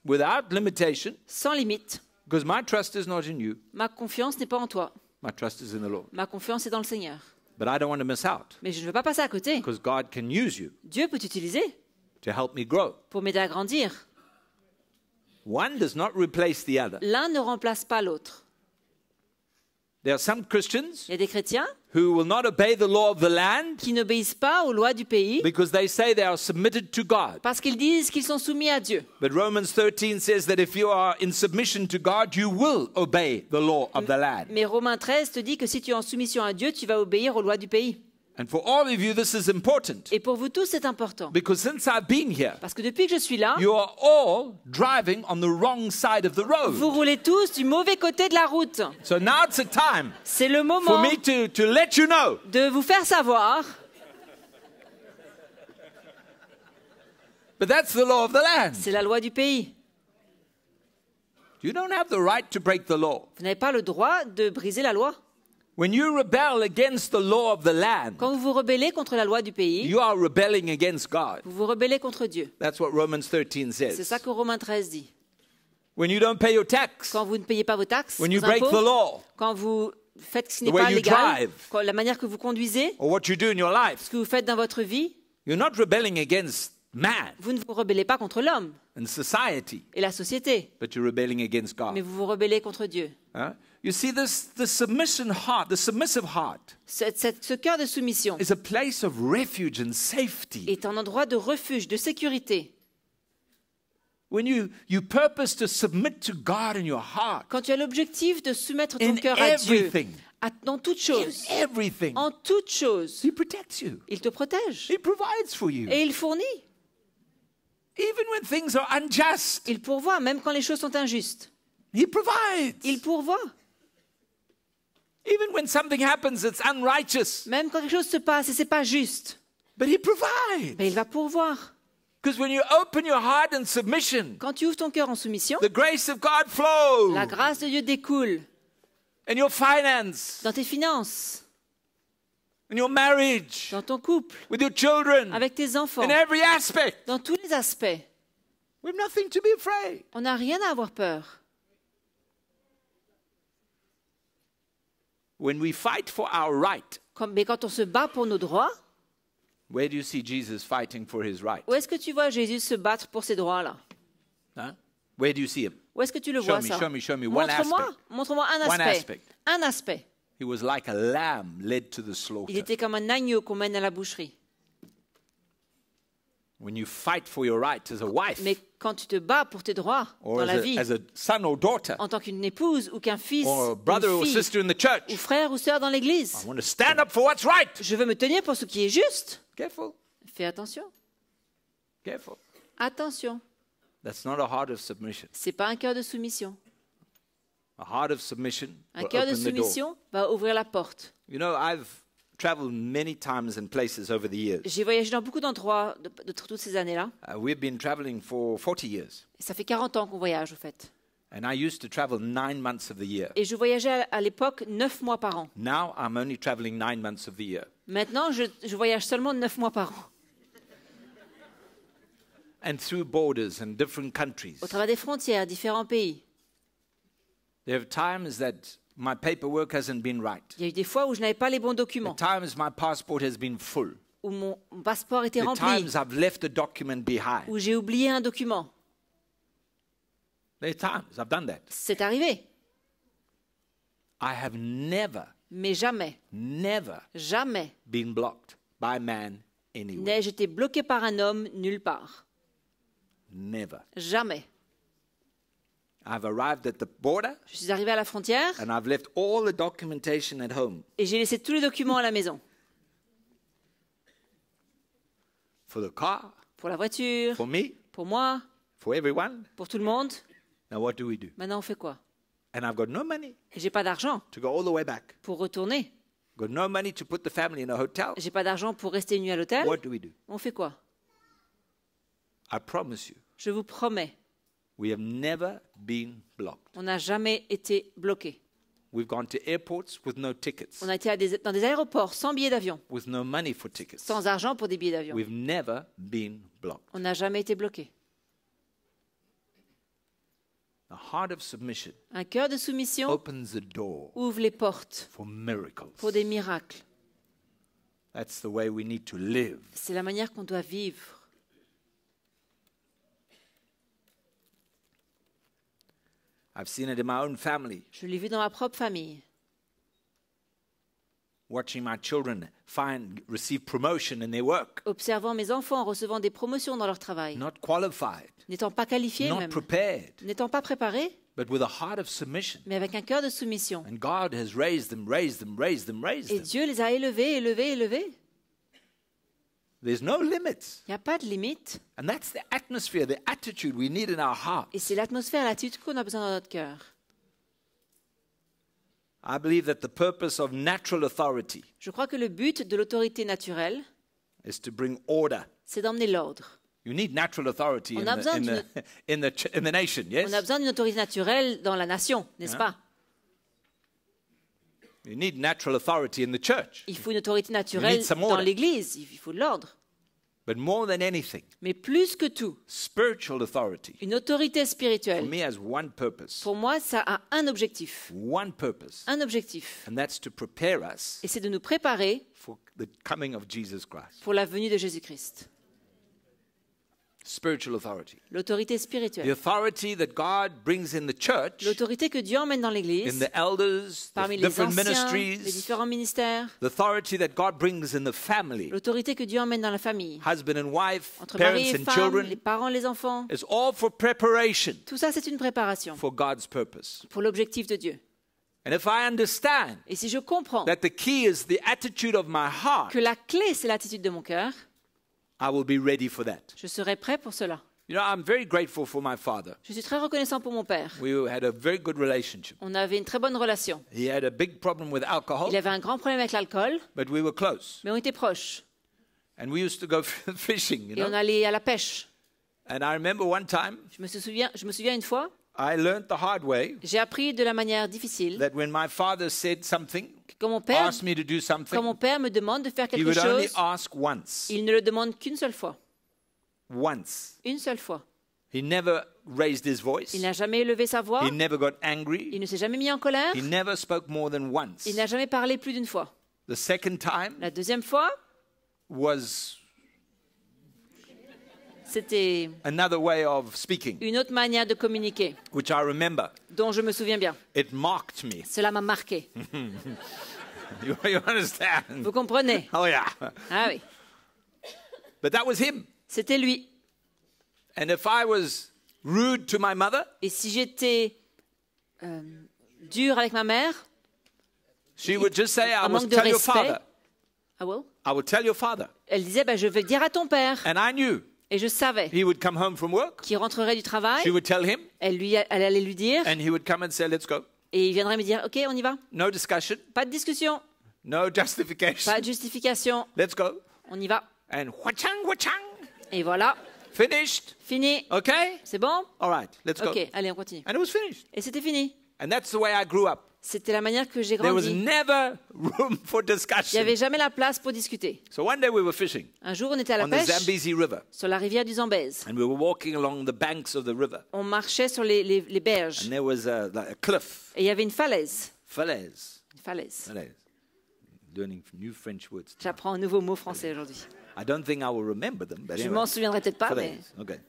without limitation, sans limite. because my trust is not in you, Ma confiance n'est pas en toi. my trust is in the Lord. Ma confiance est dans le Seigneur. But I don't want to miss out, Mais je ne veux pas passer à côté. because God can use you Dieu peut t'utiliser to help me grow. pour m'aider à grandir. One does not replace the other. L'un ne remplace pas l'autre. There are some Christians Il y a des chrétiens who will not obey the law of the land qui n'obéissent pas aux lois du pays because they say they are submitted to God. parce qu'ils disent qu'ils sont soumis à Dieu. But Romans 13 says that if you are in submission to God, you will obey the law of the land. Mais Romains 13 te dit que si tu es en soumission à Dieu, tu vas obéir aux lois du pays. And for all of you, this is important Et pour vous tous, c'est important. because since I've been here, Parce que depuis que je suis là, you are all driving on the wrong side of the vous road. roulez tous du mauvais côté de la route. So now it's a time C'est le for moment me to let you know de vous faire savoir, but that's the law of the land. c'est la loi du pays. You don't have the right to break the law. Vous n'avez pas le droit de briser la loi. When you rebel against the law of the land, Quand vous vous rebellez contre la loi du pays, you are rebelling against God. vous vous rebellez contre Dieu. That's what Romans 13 C'est says. ça que Romains 13 dit. When you don't pay your tax, Quand vous ne payez pas vos taxes, when you vos break impôts, the law, quand vous faites ce qui n'est The way pas you légal, drive. la manière que vous conduisez, or what you do in your life, ce que vous faites dans votre vie, you're not rebelling against man vous ne vous rebellez pas contre l'homme and society, et la société, but you're rebelling against mais God. vous vous rebellez contre Dieu. Huh? You see, the submissive heart Ce cœur de soumission is a place of refuge and safety. est un endroit de refuge, de sécurité. When you purpose to submit to God in your heart, Quand tu as l'objectif de soumettre ton in cœur à Dieu, everything, dans toute chose, everything, en toute chose, He protects you. il te protège He provides for you. et il fournit. Even when things are unjust, Il pourvoit, même quand les choses sont injustes. He provides. Il pourvoit. Even when something happens that's unrighteous, Même quand quelque chose se passe et c'est pas juste, but He provides. ben il va pourvoir. Because when you open your heart in submission, Quand tu ouvres ton cœur en soumission, the grace of God flows la grâce de Dieu découle in your finance, dans tes finances, in your marriage, dans ton couple, with your children, avec tes enfants, in every aspect. dans tous les aspects. We have nothing to be afraid. On n'a rien à avoir peur. When we fight for our right, Mais quand on se bat pour nos droits, where do you see Jesus fighting for his right? où est-ce que tu vois Jésus se battre pour ses droits-là? Huh? Where do you see him? Où est-ce que tu le Show vois, me, ça? show me one aspect. Montre-moi un One aspect. aspect. Un aspect. He was like a lamb led to the Il slaughter. était comme un agneau qu'on mène à la boucherie. When you fight for your right as a wife, Mais quand tu te bats pour tes droits or dans la as vie, a son or daughter, en tant qu'une épouse ou qu'un fils, or a ou brother or une fille, sister in the church, ou frère ou sœur dans l'église, I want to stand up for what's right. je veux me tenir pour ce qui est juste. Careful, Fais attention. careful. Attention. That's not a heart of submission. C'est pas un cœur de soumission. A heart of submission Un will cœur de open the door. soumission va ouvrir la porte. You know, I've traveled many times and places over the years. J'ai voyagé dans beaucoup d'endroits de toutes ces années-là. We've been traveling for 40 years. Et ça fait 40 ans qu'on voyage, au fait. And I used to travel 9 months of the year. Et je voyageais à l'époque 9 mois par an. Now I'm only traveling 9 months of the year. Maintenant, je voyage seulement 9 mois par an. And through borders and different countries. Au travers des frontières, différents pays. There are times that my paperwork hasn't been right. Il y a eu des fois où je n'avais pas les bons The documents, times my passport has been full. où mon passeport était The rempli, times I've left a document behind. où j'ai oublié un document. There are times I've done that. C'est arrivé, I have never, mais jamais, never jamais been blocked by man anywhere. n'ai-je été bloqué par un homme nulle part. Never. Jamais. I've arrived at the border Je suis arrivé à la frontière and I've left all the documentation at home et j'ai laissé tous les documents à la maison. for the car, Pour la voiture, for me, pour moi, for everyone. pour tout le monde. Now what do we do? Maintenant, on fait quoi? And I've got no money Et j'ai pas d'argent to go all the way back. pour retourner. Got no money to put the family in a hotel. J'ai pas d'argent pour rester une nuit à l'hôtel. What do we do? On fait quoi? I promise you, Je vous promets, we have never been blocked. on n'a jamais été bloqué. We've gone to airports with no tickets, On a été dans des aéroports sans billets d'avion, with no money for tickets. sans argent pour des billets d'avion. We've never been blocked. On n'a jamais été bloqué. The heart of submission Un cœur de soumission opens the door ouvre les portes for miracles. pour des miracles. That's the way we need to live. C'est la manière qu'on doit vivre. I've seen it in my own family, Je l'ai vu dans ma propre famille. watching my children receive promotion in their work, Observant mes enfants recevant des promotions dans leur travail, not qualified, n'étant pas qualifiés not même, prepared, n'étant pas préparés, but with a heart of submission. mais avec un cœur de soumission. And God has raised them, raised them, raised them, raised Et them. Dieu les a élevés, élevés, élevés. There's no limits. Il n'y a pas de limite. And that's the atmosphere, the attitude we need in our heart. Et c'est l'atmosphère, l'attitude qu'on a besoin dans notre cœur. I believe that the purpose of natural authority Je crois que le but de l'autorité naturelle, is to bring order. c'est d'emmener l'ordre. You need natural authority On a besoin in the nation, yes? On a besoin d'une autorité naturelle dans la nation, n'est-ce Hein? pas? You need natural authority in the church. Il faut une autorité naturelle some dans order. l'Église. Il faut de l'ordre. But more than anything, Mais plus que tout, spiritual authority une autorité for spirituelle, me has one purpose. pour moi, ça a un objectif. One purpose. Un objectif. And that's to prepare us Et c'est de nous préparer for the coming of Jesus Christ. pour la venue de Jésus-Christ. Spiritual authority. L'autorité The spirituelle. authority that God brings in the church, L'autorité que Dieu emmène dans in l'Église, the elders, the parmi les different anciens, les ministries, différents ministères. the authority that God brings in the family, L'autorité que Dieu emmène dans la famille. husband and wife, Entre mari parents et and femme, les children, parents, les enfants. is all for preparation Tout ça, c'est une préparation for God's purpose. pour l'objectif de Dieu. And if I understand Et si je comprends that the key is the attitude of my heart, que la clé, c'est l'attitude de mon cœur, I will be ready for that. je serai prêt pour cela. You know, I'm very grateful for my father. Je suis très reconnaissant pour mon père. We had a very good relationship. On avait une très bonne relation. He had a big problem with alcohol, Il avait un grand problème avec l'alcool, but we were close. mais on était proches. And we used to go fishing, you Et on know. allait à la pêche. And I remember one time, Je me souviens une fois, I learned the hard way j'ai appris de la manière difficile that when my father said something, que quand mon père asked me to do Quand mon something, père me demande de faire he quelque would only chose, ask once. il ne le demande qu'une seule fois. Once. Une seule fois. He never raised his voice. Il n'a jamais élevé sa voix. He never got Il angry. ne s'est jamais mis en colère. He never spoke more than once. Il n'a jamais parlé plus d'une fois. The second time La deuxième fois, was c'était another way of speaking, une autre manière de communiquer, which I remember. dont je me souviens bien. It marked me. Cela m'a marqué. You understand? Vous comprenez? Oh, yeah. Ah oui. But that was him. C'était lui. And if I was rude to my mother, Et si j'étais dur avec ma mère, she would just say, I un will manque de tell your respect, father. ah well, I will tell your father. elle disait, je vais le dire à ton père. And I knew Et je savais he would come home from work. qu'il rentrerait du travail. She would tell him, Elle allait lui dire, and he would come and say, let's go. et il viendrait me dire, OK, on y va. No discussion, Pas de discussion, no justification. pas de justification, Let's go. on y va. And wachang, wachang. Et voilà, Finished. fini. Okay? C'est bon? All right, let's go. OK, allez, on continue. And it was finished. Et c'était fini. And that's the way I grew up. C'était la manière que j'ai There was grandi. never room for Il n'y discussion. avait jamais la place pour discuter. So one day we were fishing Un jour, on était à la on the pêche Zambezi River. sur la rivière du Zambèze. And we were walking along the banks of the river. On marchait sur les berges. And there was like a cliff. Et il y avait une falaise. Falaise. Falaise. Falaise. Learning new French words. J'apprends un nouveau mot français aujourd'hui. I don't think I will remember them, but Je anyway. m'en souviendrai peut-être pas, mais Falaise. Okay.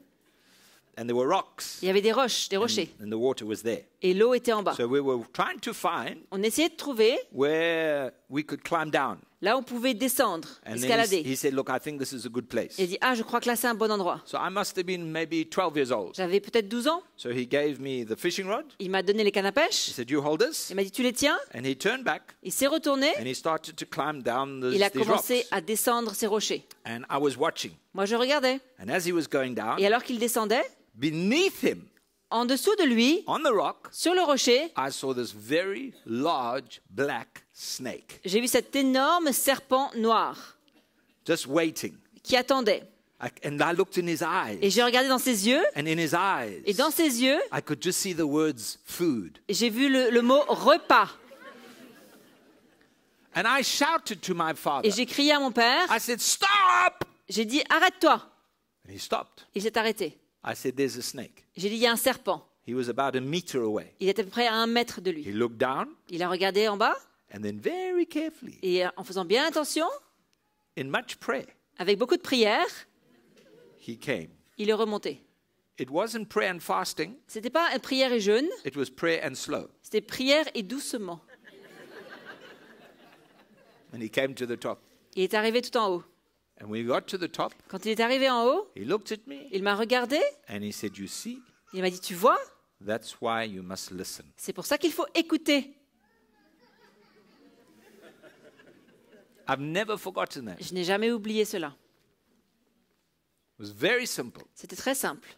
And there were rocks, il y avait des roches, des rochers. and the water was there. Et l'eau était en bas. So we were trying to find On essayait de trouver where we could climb down. là où on pouvait descendre, And then escalader. he said, look, I think this is a good place. Il dit, ah, je crois que là, c'est un bon endroit. So I must have been maybe 12 years old. J'avais peut-être 12 ans. So he gave me the fishing rod. Il m'a donné les cannes à He pêche. said, you hold this. Il m'a dit, tu les tiens. And he turned back Il s'est retourné. and he started to climb down Il a these commencé rocks. à descendre ces rochers. And I was watching. Moi, je regardais. And as he was going down, Et alors qu'il descendait, beneath him en dessous de lui, on the rock, sur le rocher, I saw this very large black snake j'ai vu cet énorme serpent noir just waiting. qui attendait. And I looked in his eyes. Et j'ai regardé dans ses yeux. And in his eyes, Et dans ses yeux, I could just see the words food. j'ai vu le mot repas. And I shouted to my father. Et j'ai crié à mon père. I said, stop! J'ai dit, arrête-toi. And he stopped. Il s'est arrêté. I said, there's a snake. J'ai dit, il y a un serpent. He was about a meter away. Il était à peu près à 1 mètre de He lui. looked down, Il a regardé en bas. and then very carefully, Et en faisant bien attention, in much prayer, avec beaucoup de prières, he came. il est remonté. It wasn't prayer and fasting, C'était pas une prière et jeûne, it was prayer and slow. c'était prière et doucement. And he came to the top. Il est arrivé tout en haut. And when he got to the top, Quand il est arrivé en haut, he looked at me il m'a regardé. and he said, you see, Il m'a dit, tu vois, that's why you must listen. c'est pour ça qu'il faut écouter. I've never forgotten that. Je n'ai jamais oublié cela. It was very simple. C'était très simple.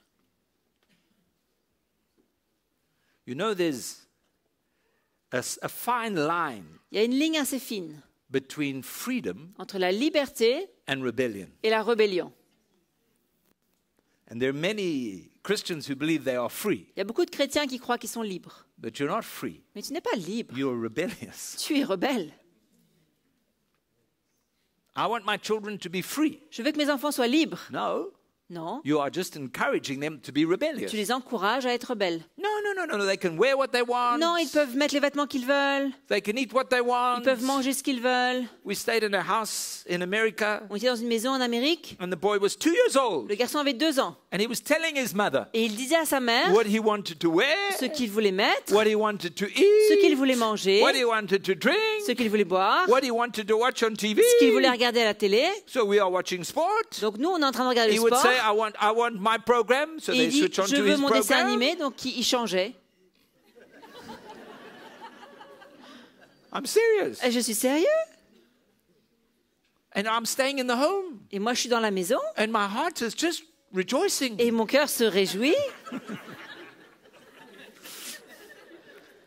You know, there's a fine line Il y a une ligne assez fine between freedom entre la liberté and rebellion. et la rébellion. And there are many Christians who believe they are free, Il y a beaucoup de chrétiens qui croient qu'ils sont libres. but you're not free. Mais tu n'es pas libre. You're rebellious. Tu es rebelle. I want my children to be free. Je veux que mes enfants soient libres. No, Non. you are just encouraging them to be rebellious. Tu les encourages à être rebelles. No. They can wear what they want. Non, ils peuvent mettre les vêtements qu'ils veulent. They can eat what they want. Ils peuvent manger ce qu'ils veulent. We stayed in a house in America, On était dans une maison en Amérique. and the boy was 2 years old, Le garçon avait 2 ans. and he was telling his mother Et il disait à sa mère what he wanted to wear, ce qu'il voulait mettre, what he wanted to ce qu'il eat, voulait manger, what he wanted to drink, ce qu'il voulait boire, what he wanted to watch on TV. ce qu'il voulait regarder à la télé. So we are watching sport. Donc nous, on est en train de regarder He le would sport. say, I want my program. So Et they il dit, switch on je to veux his mon dessin program. animé. Donc il changeait. I'm serious. Et je suis sérieux. And I'm staying in the home. Et moi, je suis dans la maison. And my heart is just rejoicing. Et mon cœur se réjouit.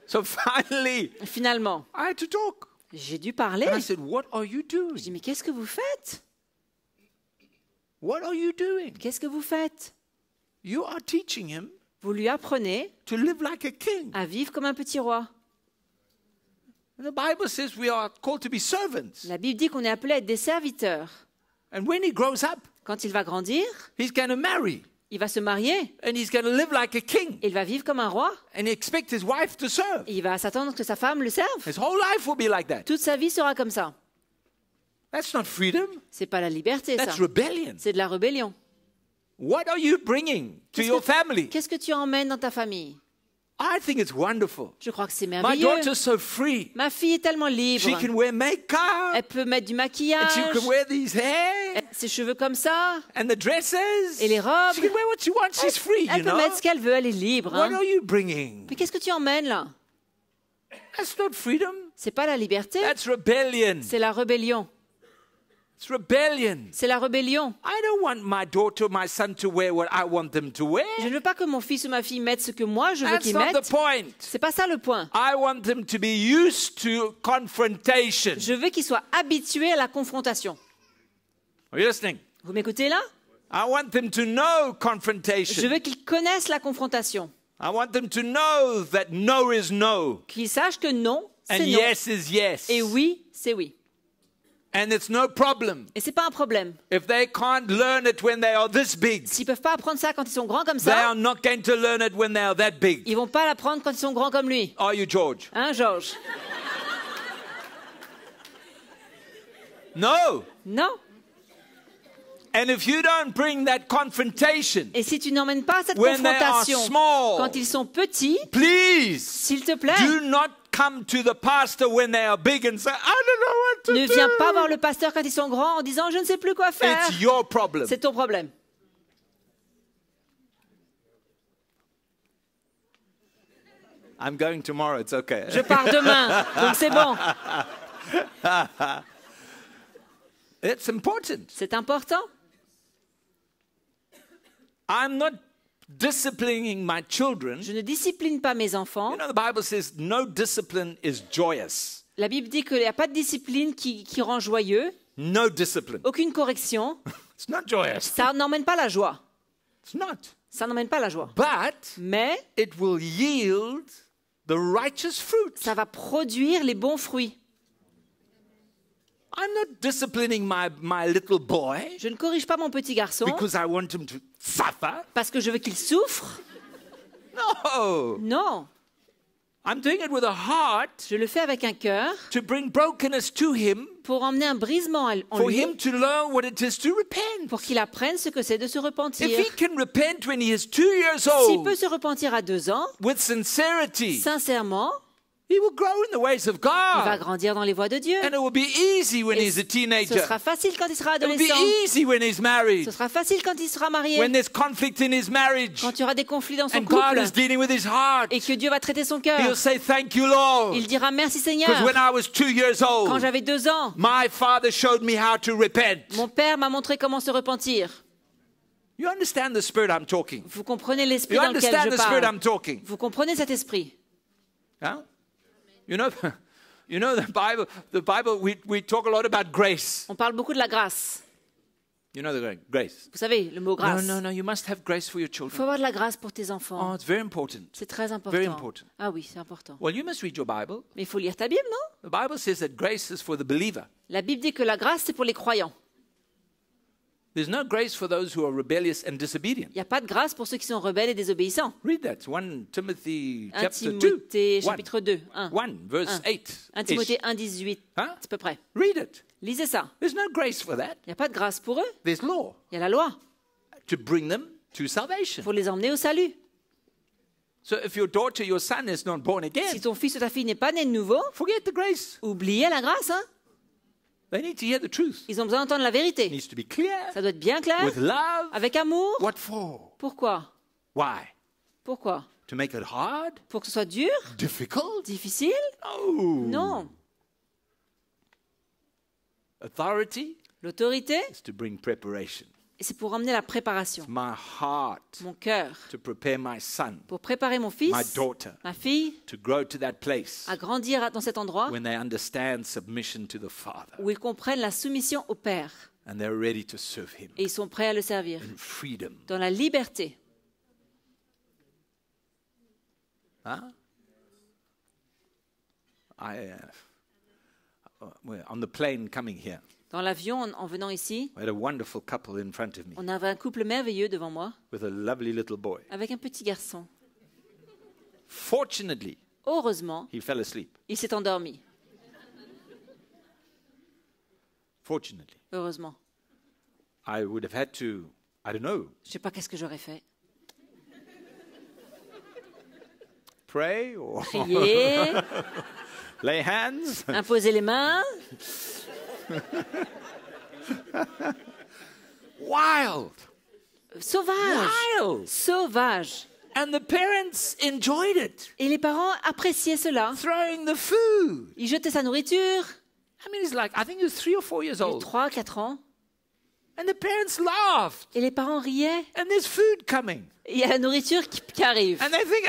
So finally, Finalement, I had to talk. j'ai dû parler. And I said, what are you doing? Je dis, mais qu'est-ce que vous faites? What are you doing? Qu'est-ce que vous faites? You are teaching him Vous lui apprenez to live like a king. à vivre comme un petit roi. And the Bible says we are called to be servants. La Bible dit qu'on est appelé à être des serviteurs. And when he grows up, Quand il va grandir, he's going to marry. il va se marier. And he's going to live like a king. Il va vivre comme un roi. And expect his wife to serve. Et il va s'attendre que sa femme le serve. His whole life will be like that. Toute sa vie sera comme ça. That's not freedom. C'est pas la liberté, ça. That's rebellion. C'est de la rébellion. What are you bringing to your family? Qu'est-ce que tu emmènes dans ta famille? I think it's wonderful. Je crois que c'est My merveilleux. daughter's so free. Ma fille est tellement libre. She can wear makeup. Elle peut mettre du And maquillage, she can wear these hair ses cheveux comme ça. and the dresses. Et les robes. She can wear what she wants. She's free, Elle you peut know. mettre ce qu'elle veut, elle est libre. What hein. are you bringing? Mais qu'est-ce que tu emmènes là? That's not freedom. C'est pas la liberté, That's rebellion. c'est la rébellion. It's rebellion. C'est la rébellion. I don't want my daughter or my son to wear what I want them to wear. Je ne veux pas que mon fils ou ma fille mette ce que moi je veux That's qu'ils not the mettent. point. C'est pas ça le point. I want them to be used to confrontation. Je veux qu'ils soient habitués à la confrontation. Are you listening? Vous m'écoutez là? I want them to know Je confrontation. veux qu'ils connaissent la confrontation. I want them to know that no is no Qu'ils sachent que non, and c'est non. yes is yes. Et oui, c'est oui. And it's no problem Et c'est pas un problème. if they can't learn it when they are this big. S'ils peuvent pas apprendre ça quand ils sont grands comme They ça, are not going to learn it when they are that big. ils vont pas l'apprendre quand ils sont grands comme lui. Are you, George? Hein, Georges? No. Non. And if you don't bring that confrontation, Et si tu n'emmènes pas cette when they are confrontation small, quand ils sont petits, please s'il te plaît, do not come to the pastor when they are big and say, I don't know what to ne do. viens pas voir le pasteur quand ils sont grands en disant je ne sais plus quoi faire. It's your problem. C'est ton problème. I'm going tomorrow, it's okay. Je pars demain, donc c'est bon. It's important. C'est important. I'm not disciplining my children. Je ne discipline pas mes enfants. You know, the Bible says no discipline is joyous. La Bible dit qu'il n'y a pas de discipline qui rend joyeux. No discipline. Aucune correction. It's not joyous. Ça n'emmène pas la joie. It's not. Ça n'emmène pas la joie. But Mais it will yield the righteous fruit. ça va produire les bons fruits. I'm not disciplining my little boy Je ne corrige pas mon petit garçon because I want him to suffer. parce que je veux qu'il souffre. No. Non, I'm doing it with a heart je le fais avec un cœur to bring brokenness to him, pour emmener un brisement en for lui, him to learn what it is to repent. pour qu'il apprenne ce que c'est de se repentir. If he can repent when he is 2 years S'il old peut se repentir à 2 ans, with sincerity, sincèrement, he will grow in the ways of il va God. grandir dans les voies de Dieu. And it will be easy when Et he's a ce teenager. sera facile quand il sera It will be adolescent. easy when he's married. Ce sera facile quand il sera marié. When there's conflict in his marriage. Quand il y aura des conflits dans son And God couple is dealing with his heart. et que Dieu va traiter son He'll cœur. say, thank you, Lord. Il dira merci Seigneur. Because when I was 2 years Quand old, j'avais 2 ans, my father showed me how to repent. mon père m'a montré comment se repentir. You understand the spirit I'm talking? Vous comprenez l'esprit You dans lequel understand je the spirit parle. I'm talking? Vous comprenez cet esprit. Huh? You know, the Bible, we talk a lot about grace. On parle beaucoup de la grâce. You know the grace. Vous savez, le mot grâce. No, you must have grace for your Il faut children. avoir de la grâce pour tes Oh, enfants. it's very important. C'est très Very important. important. Ah oui, c'est important. Well, you must read your Bible. Mais il faut lire ta Bible, non? The Bible says that grace is for the believer. La Bible dit que la grâce, c'est pour les croyants. There's no grace for those who are rebellious and disobedient. Il n'y a pas de grâce pour ceux qui sont rebelles et désobéissants. Read that. 1 Timothy 1 chapter 2. Timothée 1, chapitre 2. 1. verse 8. 1 Timothée 1, 18. Huh? C'est à peu près. Read it. Lisez ça. There's no grace for that. Il n'y a pas de grâce pour eux. There's law Il y a la loi to bring them to salvation. pour les emmener au salut. So if your daughter, your son is not born Si again, ton fils ou ta fille n'est pas né de nouveau, forget the grace. oubliez la grâce. Hein. They need to hear the truth. Ils ont besoin d'entendre la It vérité. needs to be clear, Ça doit être bien clair, with love. avec amour. What for? Pourquoi? Why? Pourquoi? To make it hard? Pour que ce soit dur, Difficult? difficile? No. Non. Authority L'autorité, is to bring preparation. c'est pour emmener la préparation. My heart Mon cœur, to prepare my son, pour préparer mon my fils, daughter, ma fille, to grow to that place à grandir dans cet endroit when they understand submission to the Father où ils comprennent la soumission au Père and they're ready to serve Him et ils sont prêts à le servir in freedom. dans la liberté. Huh? We're on the plane coming here. Dans l'avion, en venant ici, We had a wonderful couple in front of me on avait un couple merveilleux devant moi with a lovely little boy. avec un petit garçon. Fortunately, Heureusement, he fell asleep. il s'est endormi. Fortunately. Heureusement. I would have had to, I don't know, Je ne sais pas qu'est-ce que j'aurais fait. pray or Prier, lay hands. imposer les mains. Wild. Sauvage. Wild. Sauvage. And the parents enjoyed it. Et les parents appréciaient cela. Throwing the food. Ils jetaient sa nourriture. I mean, it's like, I think he was 3 or 4 years Il a eu old. 3, 4 ans. And the parents laughed. Et les parents riaient. And there's food coming. Et il y a la nourriture qui arrive. And they think,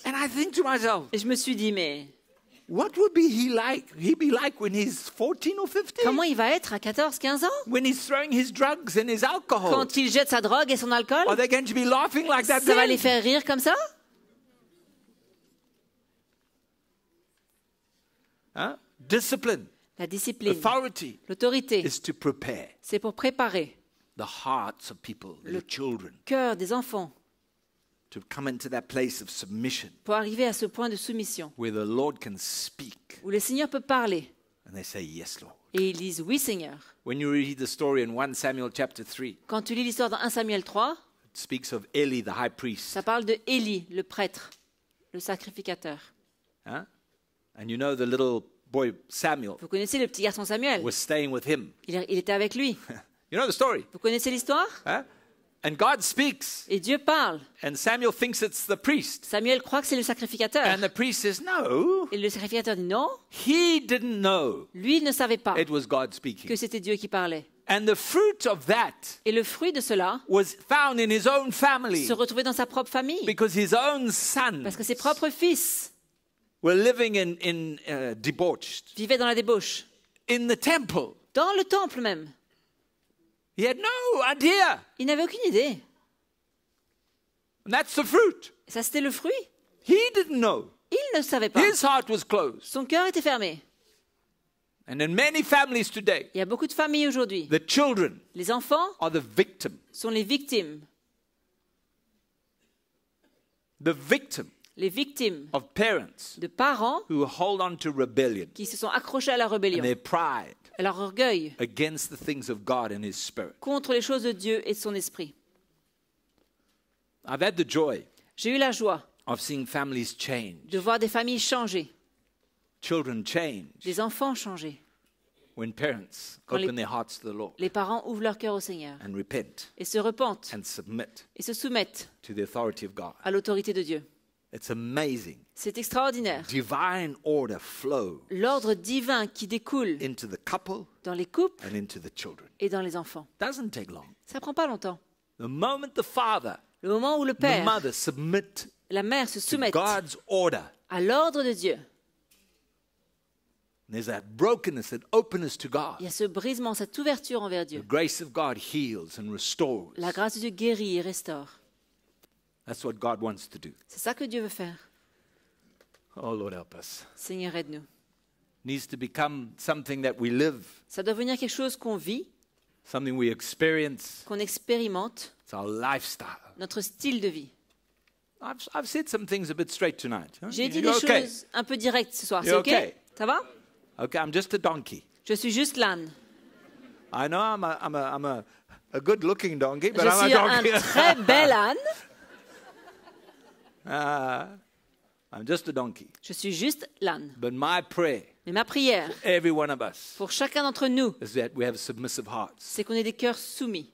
and I think to myself, Et je me suis dit, mais what would he be like when he's 14 or 15? comment il va être à 14, 15 ans When he's throwing his drugs and his alcohol? quand il jette sa drogue et son alcool? Are they going to be laughing like that Ça va les then? faire rire comme ça? Discipline, La discipline, authority l'autorité, is to prepare c'est pour préparer the hearts of people, the children, le cœur des enfants to come into that place of submission pour arriver à ce point de soumission where the Lord can speak où le Seigneur peut parler and they say, yes, Lord. et ils disent oui Seigneur. When you read the story in 1 Samuel chapter 3, Quand tu lis l'histoire dans 1 Samuel 3, it speaks of Eli, the high priest. ça parle de Élie, le prêtre, le sacrificateur. Huh? And you know the little boy Samuel Vous connaissez le petit garçon Samuel, was staying with him. il était avec lui. You know the story? Vous connaissez l'histoire? Huh? And God speaks, Et Dieu parle. and Samuel thinks it's the priest. Samuel croit que c'est le sacrificateur. And the priest says, no, Et le sacrificateur dit non, he didn't know lui il ne savait pas it was God speaking. que c'était Dieu qui parlait. And the fruit of that Et le fruit de cela was found in his own family se retrouvait dans sa propre famille. because his own sons Parce que ses propres fils were living in debauched vivaient dans la débauche. in the temple. Dans le temple même. He had no idea. Il n'avait aucune idée. And that's the fruit. Et ça c'était le fruit. He didn't know. Il ne savait pas. His heart was closed. Son cœur était fermé. And in many families today, Il y a beaucoup de familles aujourd'hui. the children Les enfants are the victim. sont les victimes. The victim Les victimes of parents de parents who hold on to rebellion qui se sont accrochés à la and rébellion, their pride à leur orgueil, against the things of God and His Spirit. contre les choses de Dieu et de son esprit. I've had the joy J'ai eu la joie of seeing families change, de voir des familles changer, children change, des enfants changer. when parents Quand les- open their hearts to the Lord Les parents ouvrent leur cœur au Seigneur and repent et se repentent and submit et se soumettent to the authority of God. à l'autorité de Dieu. It's amazing. C'est extraordinaire. Divine order flows L'ordre divin qui découle into the couple dans les couples and into the children. et dans les enfants. Doesn't take long. Ça prend pas longtemps. The moment the father, Le moment où le the père, mother submit la mère se to soumettent God's order, à l'ordre de Dieu, there's that brokenness, that openness to God. il y a ce brisement, cette ouverture envers The Dieu. grace of God heals and restores. La grâce de Dieu guérit et restaure. That's what God wants to do. C'est ça que Dieu veut faire. Oh Lord, help us. Seigneur, aide-nous. Needs to become something that we live, Ça doit devenir quelque chose qu'on vit, something we experience. qu'on expérimente, It's our lifestyle. notre style de vie. I've said some things a bit straight tonight. Huh? J'ai dit You des okay? choses un peu directes ce soir. C'est You're OK? okay. Ça va? Okay, I'm just a donkey. Je suis juste l'âne. I know I'm a good-looking donkey, but Je I'm suis a un donkey. très bel âne. I'm just a donkey. Je suis juste l'âne. But my prayer, Mais ma prière every one of us, pour chacun d'entre nous, is that we have submissive hearts. c'est qu'on ait des cœurs soumis.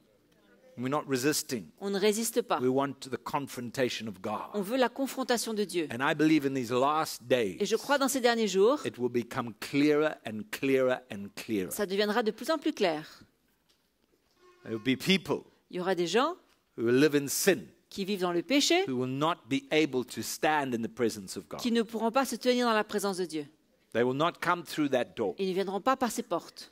We're not resisting. On ne résiste pas. We want the confrontation of God. On veut la confrontation de Dieu. And I believe in these last Et days, je crois dans ces derniers jours, it will become clearer and clearer and clearer. ça deviendra de plus en plus clair. Il There will be people y aura des gens who will live in sin, qui vivent dans le péché, who will not be able to stand in the presence of God. qui ne pourront pas se tenir dans la présence de Dieu. They will not come through that door. Ils ne viendront pas par ces portes.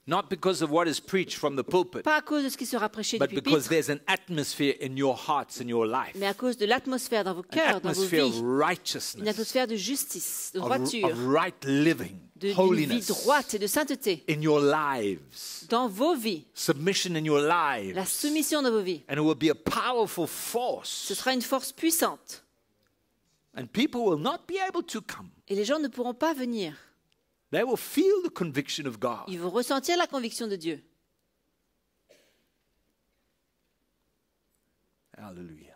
Not because of what is preached from the pulpit, Pas à cause de ce qui sera prêché du but because pupitre, there's an atmosphere in your hearts and your life. mais à cause de l'atmosphère dans vos An cœurs, dans vos atmosphere of vies. Une righteousness, atmosphère de justice, de of droiture, right living, d'une vie holiness droite et de sainteté in your lives, dans vos vies, submission in your la lives. soumission dans vos vies. And it will be a powerful Ce force. sera une force puissante And people will not be able to come. et les gens ne pourront pas venir. They will feel the conviction of God. Ils vont ressentir la conviction de Dieu. Hallelujah.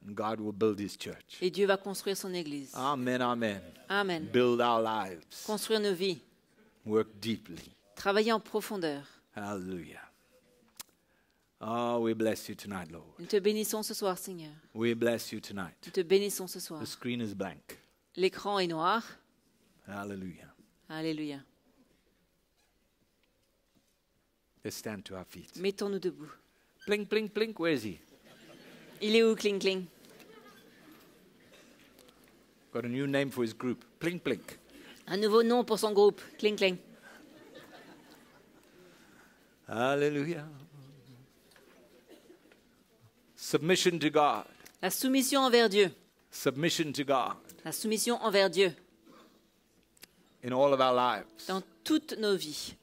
And God will build His church. Et Dieu va construire son Église. Amen, amen. Amen. Build our lives. Construire nos vies, Work deeply. travailler en profondeur. Hallelujah. Oh, we bless you tonight, Lord. Nous te bénissons ce soir, Seigneur. We bless you tonight. Nous te bénissons ce soir. The screen is blank. L'écran est noir. Hallelujah. Alléluia. Let's stand to our feet. Mettons-nous debout. Blink, blink, blink. Where is he? Il est où, Kling Kling? Got a new name for his group. Blink, blink. Un nouveau nom pour son groupe. Kling Kling. Hallelujah. Submission to God. La soumission envers Dieu. Submission to God. La soumission envers Dieu. in all of our lives. dans toutes nos vies.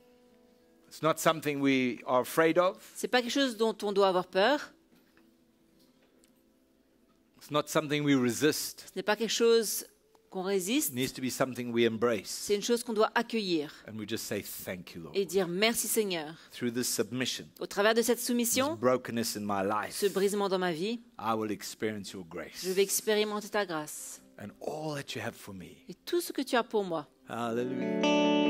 It's not something we are afraid of. C'est pas quelque chose dont on doit avoir peur. It's not something we resist. Ce n'est pas quelque chose qu'on résiste. It needs to be something we embrace. C'est une chose qu'on doit accueillir And we just say, thank you, Lord. et dire merci Seigneur. Through this submission, Au travers de cette this soumission, brokenness in my life, ce brisement dans ma vie, I will experience your grace. je vais expérimenter ta grâce And all that you have for me. et tout ce que tu as pour moi. Hallelujah.